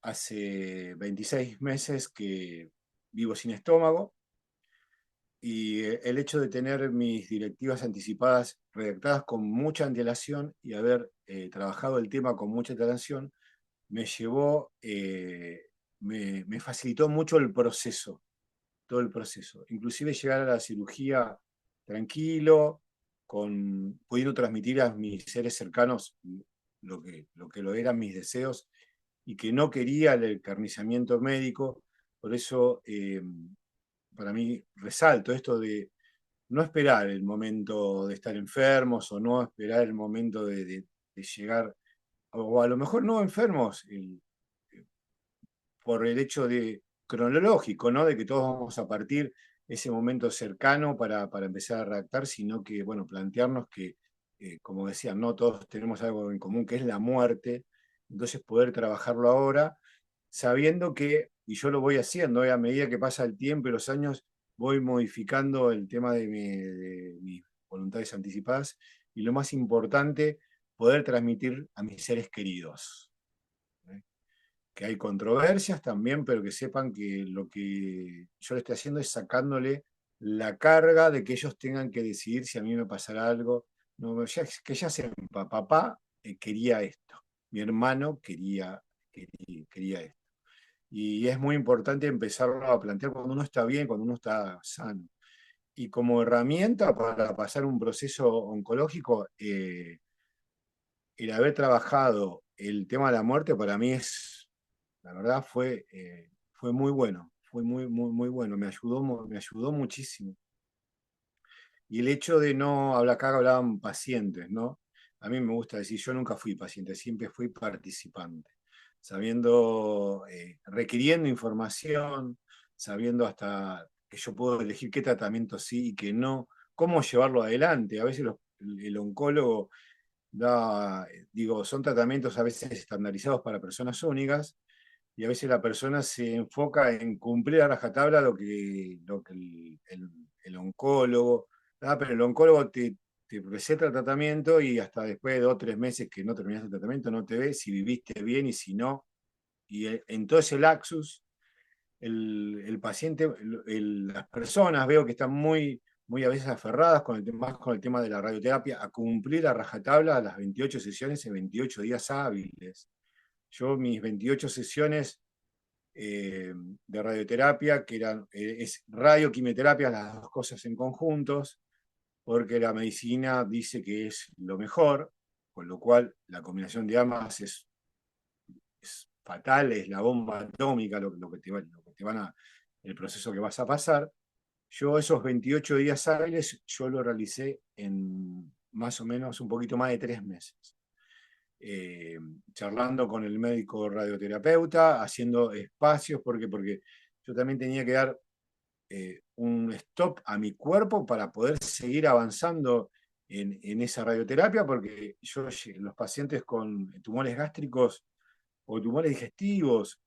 Hace 26 meses que vivo sin estómago, y el hecho de tener mis directivas anticipadas redactadas con mucha antelación y haber trabajado el tema con mucha antelación me llevó, me facilitó mucho el proceso, todo el proceso. Inclusive llegar a la cirugía tranquilo, pudiendo transmitir a mis seres cercanos lo que lo eran mis deseos y que no quería el encarnizamiento médico. Por eso, para mí, resalto esto de no esperar el momento de estar enfermos o no esperar el momento de llegar, o a lo mejor no enfermos, por el hecho cronológico, ¿no? De que todos vamos a partir ese momento cercano para empezar a redactar, sino que, bueno, plantearnos que, como decía, no todos tenemos algo en común, que es la muerte, entonces poder trabajarlo ahora, sabiendo que, y yo lo voy haciendo, a medida que pasa el tiempo y los años, voy modificando el tema de mis voluntades anticipadas, y lo más importante, poder transmitir a mis seres queridos. Que hay controversias también, pero que sepan que lo que yo le estoy haciendo es sacándole la carga de que ellos tengan que decidir si a mí me pasará algo. No, que ya sepan, papá quería esto, mi hermano quería esto. Y es muy importante empezarlo a plantear cuando uno está bien, cuando uno está sano. Y como herramienta para pasar un proceso oncológico, el haber trabajado el tema de la muerte para mí la verdad fue muy bueno, fue muy bueno, me ayudó muchísimo. Y el hecho de no hablar, acá hablaban pacientes, ¿no? A mí me gusta decir, yo nunca fui paciente, siempre fui participante, sabiendo, requiriendo información, sabiendo hasta que yo puedo elegir qué tratamiento sí y qué no, cómo llevarlo adelante. A veces el oncólogo digo, son tratamientos a veces estandarizados para personas únicas, y a veces la persona se enfoca en cumplir a rajatabla lo que el oncólogo, pero el oncólogo te receta el tratamiento y hasta después de 2 o 3 meses que no terminaste el tratamiento no te ve si viviste bien y si no. Y en todo ese laxus, el paciente, las personas veo que están muy a veces aferradas más con el tema de la radioterapia, a cumplir a rajatabla las 28 sesiones en 28 días hábiles. Yo mis 28 sesiones de radioterapia, que es radioquimioterapia, las dos cosas en conjuntos, porque la medicina dice que es lo mejor, con lo cual la combinación de ambas es fatal, es la bomba atómica lo que te van a, el proceso que vas a pasar. Yo esos 28 días hábiles, yo lo realicé en más o menos un poquito más de 3 meses. Charlando con el médico radioterapeuta, haciendo espacios, porque yo también tenía que dar un stop a mi cuerpo para poder seguir avanzando en esa radioterapia, porque los pacientes con tumores gástricos o tumores digestivos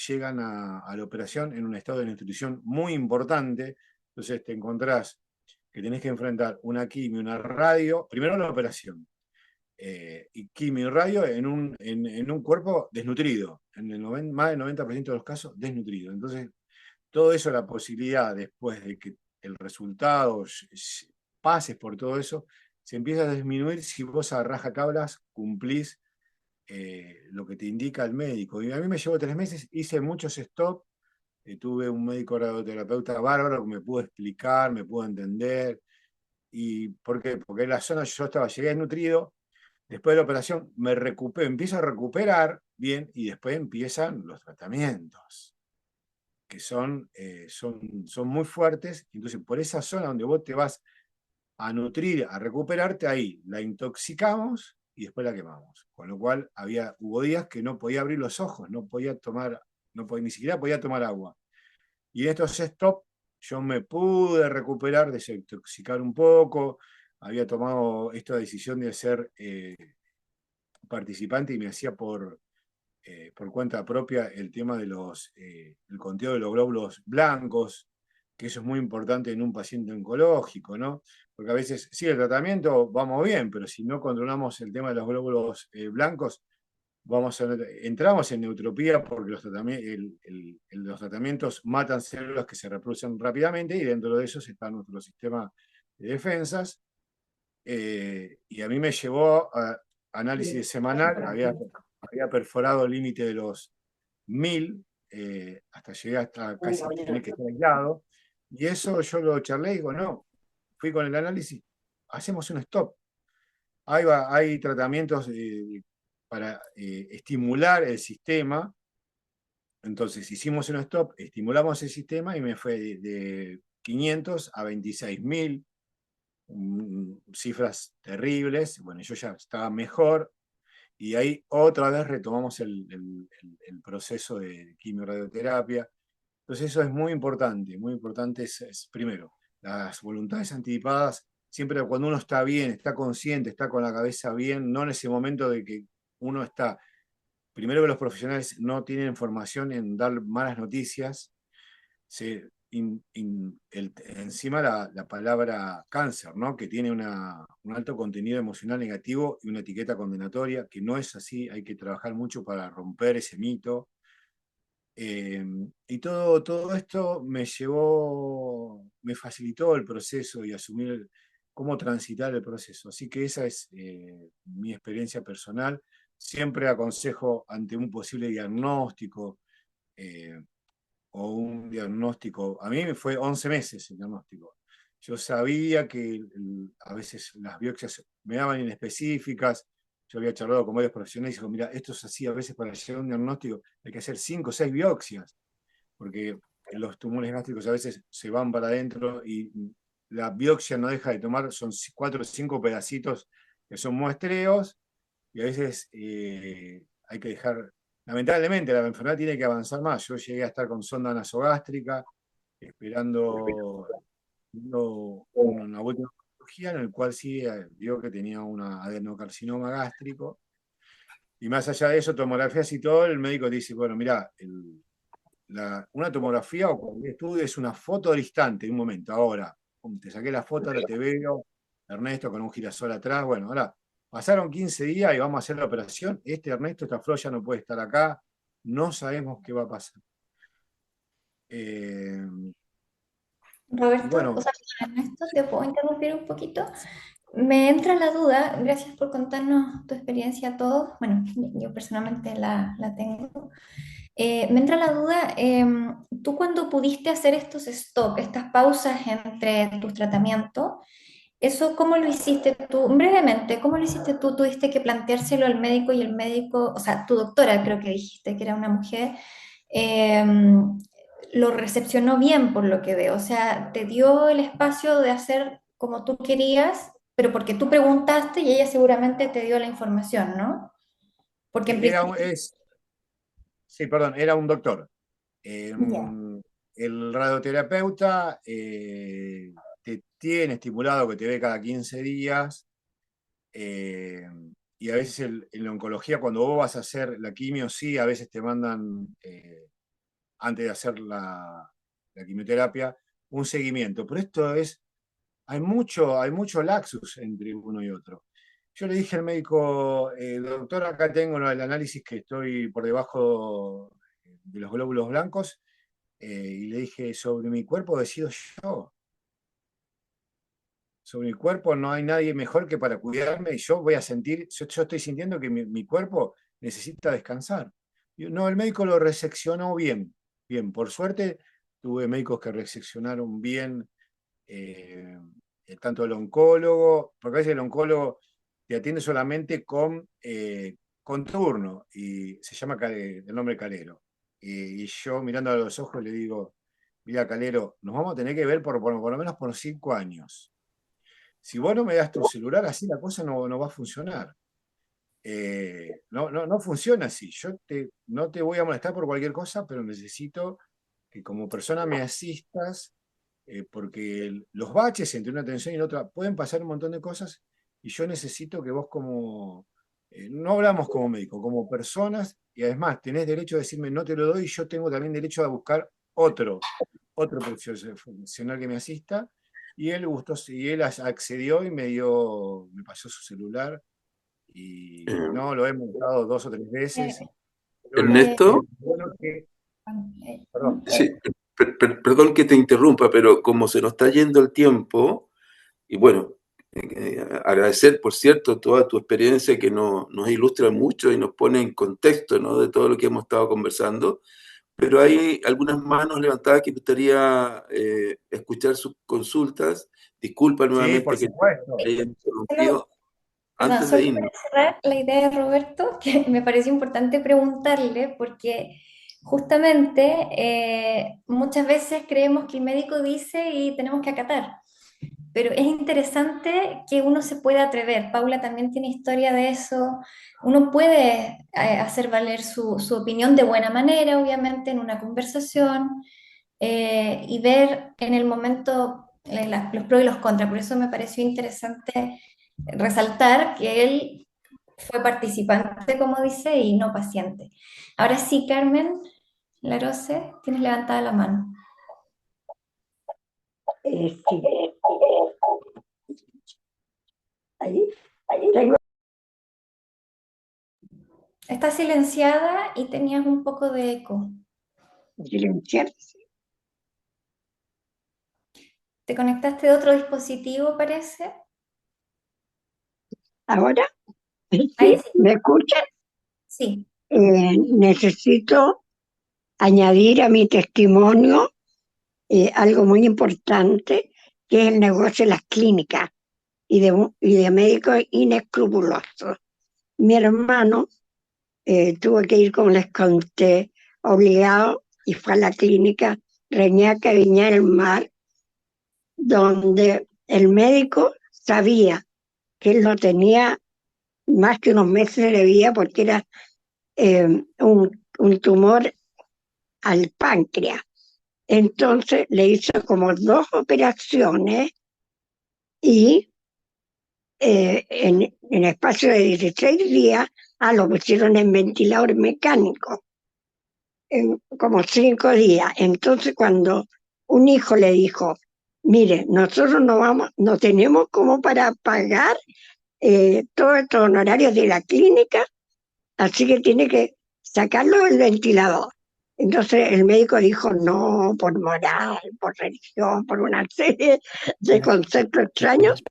llegan a la operación en un estado de nutrición muy importante, entonces te encontrás que tenés que enfrentar una quimio, una radio, primero la operación, y quimio y radio en un cuerpo desnutrido, más del 90% de los casos desnutrido. Entonces, todo eso, la posibilidad después de que el resultado pases por todo eso, se empieza a disminuir si vos a rajatablas cumplís lo que te indica el médico. Y a mí me llevó 3 meses, hice muchos stop, tuve un médico radioterapeuta bárbaro que me pudo explicar, me pudo entender. ¿Y por qué? Porque en la zona yo llegué nutrido, después de la operación empiezo a recuperar bien y después empiezan los tratamientos, que son muy fuertes. Entonces, por esa zona donde vos te vas a nutrir, a recuperarte, ahí la intoxicamos y después la quemamos. Con lo cual hubo días que no podía abrir los ojos, ni siquiera podía tomar agua. Y en estos stop yo me pude recuperar, desintoxicar un poco, había tomado esta decisión de ser participante y me hacía por cuenta propia el tema de el conteo de los glóbulos blancos, que eso es muy importante en un paciente oncológico, ¿no? Porque a veces, sí, el tratamiento vamos bien, pero si no controlamos el tema de los glóbulos blancos, entramos en neutropía porque los tratamientos matan células que se reproducen rápidamente y dentro de esos está nuestro sistema de defensas. Y a mí me llevó a análisis semanal, había perforado el límite de los 1000, hasta llegué hasta casi tener que estar aislado. Y eso yo lo charlé y digo, no, fui con el análisis, hacemos un stop. Hay tratamientos para estimular el sistema. Entonces hicimos un stop, estimulamos el sistema y me fue de 500 a 26.000, cifras terribles. Bueno, yo ya estaba mejor y ahí otra vez retomamos el proceso de quimioradioterapia. Entonces eso es muy importante es primero, las voluntades anticipadas, siempre cuando uno está bien, está consciente, está con la cabeza bien, no en ese momento de que uno está, primero que los profesionales no tienen formación en dar malas noticias, encima la palabra cáncer, ¿no? Que tiene un alto contenido emocional negativo y una etiqueta condenatoria, que no es así, hay que trabajar mucho para romper ese mito. Y todo esto me facilitó el proceso y asumir cómo transitar el proceso. Así que esa es mi experiencia personal. Siempre aconsejo ante un posible diagnóstico o un diagnóstico, a mí me fue 11 meses el diagnóstico. Yo sabía que a veces las biopsias me daban inespecíficas. Yo había charlado con varios profesionales y dijo, mira, esto es así, a veces para llegar a un diagnóstico hay que hacer 5 o 6 biopsias, porque los tumores gástricos a veces se van para adentro y la biopsia no deja de tomar, son 4 o 5 pedacitos que son muestreos, y a veces hay que dejar, lamentablemente la enfermedad tiene que avanzar más. Yo llegué a estar con sonda nasogástrica, esperando una última cirugía en el cual sí vio que tenía un adenocarcinoma gástrico. Y más allá de eso, tomografías y todo, el médico dice, bueno, mira, una tomografía o cualquier estudio es una foto al instante, en un momento. Ahora, te saqué la foto, ahora te veo, Ernesto con un girasol atrás. Bueno, ahora pasaron 15 días y vamos a hacer la operación. Ernesto, esta flor ya no puede estar acá. No sabemos qué va a pasar. Roberto, Bueno, o sea, Ernesto, ¿te puedo interrumpir un poquito? Me entra la duda, gracias por contarnos tu experiencia a todos. Bueno, yo personalmente la tengo. Me entra la duda, tú cuando pudiste hacer estos stop, estas pausas entre tus tratamientos, ¿eso cómo lo hiciste tú? Brevemente, ¿cómo lo hiciste tú? ¿Tuviste que planteárselo al médico y el médico, o sea, tu doctora creo que dijiste que era una mujer, eh, lo recepcionó bien por lo que veo? O sea, te dio el espacio de hacer como tú querías, pero porque tú preguntaste y ella seguramente te dio la información, ¿no? Porque en principio... sí, perdón, era un doctor. Ya. El radioterapeuta te tiene estimulado que te ve cada 15 días, y a veces en la oncología, cuando vos vas a hacer la quimio, sí, a veces te mandan, antes de hacer la quimioterapia, un seguimiento. Pero hay mucho laxus entre uno y otro. Yo le dije al médico, doctor, acá tengo el análisis que estoy por debajo de los glóbulos blancos, y le dije, sobre mi cuerpo decido yo. Sobre mi cuerpo no hay nadie mejor que para cuidarme y yo voy a sentir, yo estoy sintiendo que mi cuerpo necesita descansar. No, el médico lo reseccionó bien. Bien, por suerte tuve médicos que reseccionaron bien, tanto el oncólogo, porque a veces el oncólogo te atiende solamente con turno, y se llama el nombre Calero. Y yo mirando a los ojos le digo, mira Calero, nos vamos a tener que ver por lo menos por 5 años. Si vos no me das tu celular, así la cosa no va a funcionar. No funciona así. No te voy a molestar por cualquier cosa, pero necesito que como persona me asistas, porque los baches entre una atención y la otra pueden pasar un montón de cosas, y yo necesito que vos no hablamos como médico, como personas, y además tenés derecho a decirme no te lo doy, y yo tengo también derecho a buscar otro profesional que me asista. Y él accedió y me pasó su celular, y no lo hemos usado 2 o 3 veces. Ernesto, Perdón. sí, perdón que te interrumpa, pero como se nos está yendo el tiempo, y bueno, agradecer, por cierto, toda tu experiencia que nos ilustra mucho y nos pone en contexto, ¿no?, de todo lo que hemos estado conversando. pero hay algunas manos levantadas que gustaría escuchar sus consultas. Disculpa Sí, por nuevamente que supuesto. te haya Solo, interrumpido perdón, antes de solo para irnos. cerrar la idea de Roberto, que me parece importante preguntarle, porque justamente muchas veces creemos que el médico dice y tenemos que acatar. Pero es interesante que uno se pueda atrever. Paula también tiene historia de eso. Uno puede hacer valer su opinión de buena manera, obviamente, en una conversación y ver en el momento los pros y los contras. Por eso me pareció interesante resaltar que él fue participante, como dice, y no paciente. Ahora sí, Carmen Larose, tienes levantada la mano. Sí. Ahí, tengo Está silenciada y tenías un poco de eco. silenciar. ¿Te conectaste de otro dispositivo, parece? Ahora, Ahí sí, sí. ¿me escuchan? Sí. Necesito añadir a mi testimonio algo muy importante, que es el negocio de las clínicas y de médicos inescrupulosos. Mi hermano tuvo que ir, como les conté, obligado, y fue a la clínica Reñaca Viña del Mar, donde el médico sabía que él no tenía más que unos meses de vida porque era un tumor al páncreas. Entonces le hizo como 2 operaciones y en espacio de 16 días lo pusieron en ventilador mecánico, como 5 días. Entonces cuando un hijo le dijo, mire, nosotros no tenemos como para pagar todos estos honorarios de la clínica, así que tiene que sacarlo del ventilador. Entonces el médico dijo no, por moral, por religión, por una serie de conceptos extraños,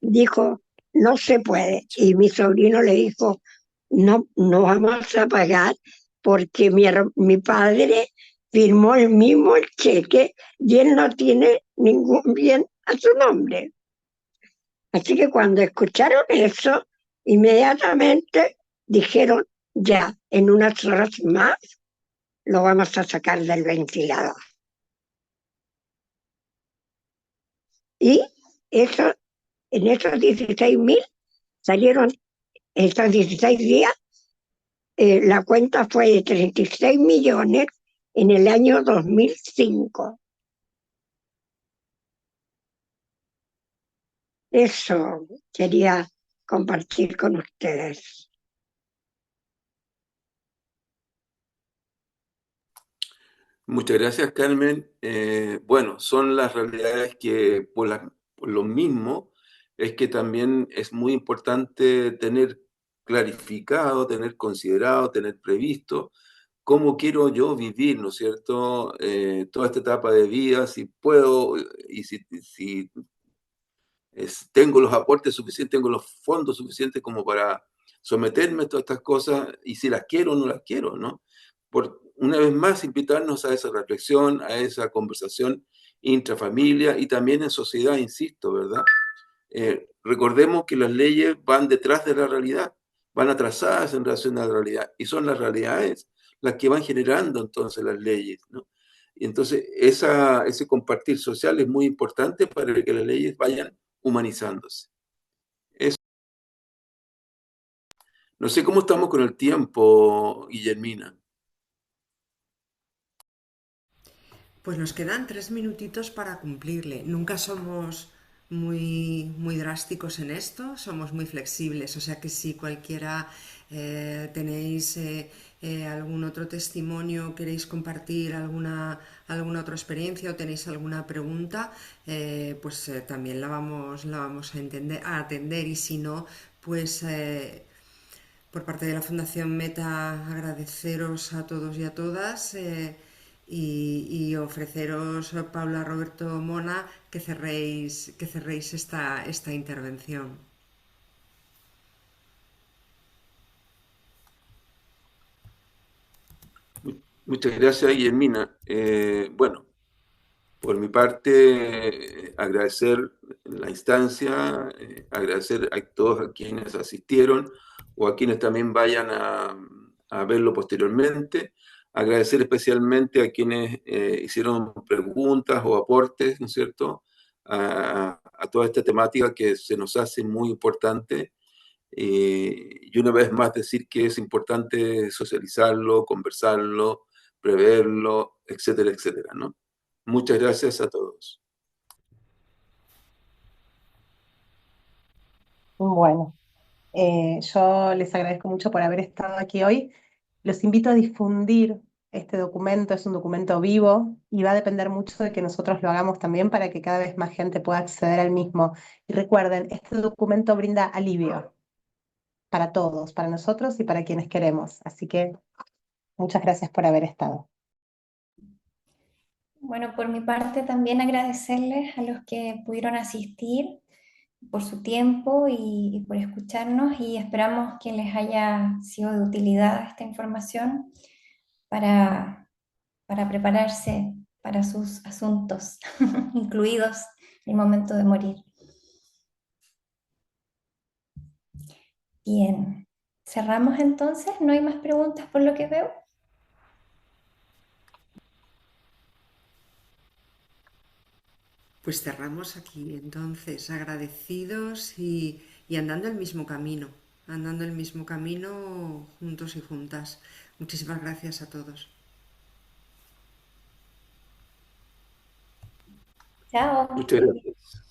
dijo no se puede. Y mi sobrino le dijo no, no vamos a pagar porque mi padre firmó el mismo cheque y él no tiene ningún bien a su nombre. Así que cuando escucharon eso, inmediatamente dijeron, ya, en unas horas más lo vamos a sacar del ventilador. Y eso, en esos 16.000 salieron, esos 16 días, la cuenta fue de 36 millones en el año 2005. Eso quería compartir con ustedes. Muchas gracias, Carmen. Bueno, son las realidades que por lo mismo es que también es muy importante tener clarificado, tener considerado, tener previsto cómo quiero yo vivir, ¿no es cierto? Toda esta etapa de vida, si puedo y si tengo los aportes suficientes, tengo los fondos suficientes como para someterme a todas estas cosas y si las quiero o no las quiero, ¿no? Por una vez más invitarnos a esa reflexión, a esa conversación intrafamilia y también en sociedad, insisto, ¿verdad? Recordemos que las leyes van detrás de la realidad, van atrasadas en relación a la realidad y son las realidades las que van generando entonces las leyes, ¿no? Y entonces ese compartir social es muy importante para que las leyes vayan humanizándose. Eso. No sé cómo estamos con el tiempo, Guillermina. Pues nos quedan 3 minutitos para cumplirle. Nunca somos muy drásticos en esto, somos muy flexibles. O sea que si cualquiera tenéis algún otro testimonio, queréis compartir alguna otra experiencia o tenéis alguna pregunta, pues también la vamos a atender. Y si no, pues por parte de la Fundación Meta agradeceros a todos y a todas. Y ofreceros, Paula, Roberto, Mona, que cerréis esta intervención. Muchas gracias, Guillermina. Bueno, por mi parte, agradecer la instancia, agradecer a todos a quienes asistieron o a quienes también vayan a verlo posteriormente. Agradecer especialmente a quienes hicieron preguntas o aportes, ¿no es cierto?, a toda esta temática que se nos hace muy importante. Y una vez más decir que es importante socializarlo, conversarlo, preverlo, etcétera, etcétera, ¿no? Muchas gracias a todos. Bueno, yo les agradezco mucho por haber estado aquí hoy. Los invito a difundir este documento, es un documento vivo y va a depender mucho de que nosotros lo hagamos también para que cada vez más gente pueda acceder al mismo. Y recuerden, este documento brinda alivio para todos, para nosotros y para quienes queremos. Así que muchas gracias por haber estado. Bueno, por mi parte también agradecerles a los que pudieron asistir por su tiempo y por escucharnos y esperamos que les haya sido de utilidad esta información para, para prepararse para sus asuntos, incluidos el momento de morir. Bien, cerramos entonces, ¿no hay más preguntas por lo que veo? Pues cerramos aquí, entonces, agradecidos y andando el mismo camino juntos y juntas. Muchísimas gracias a todos. Chao. Muchas gracias.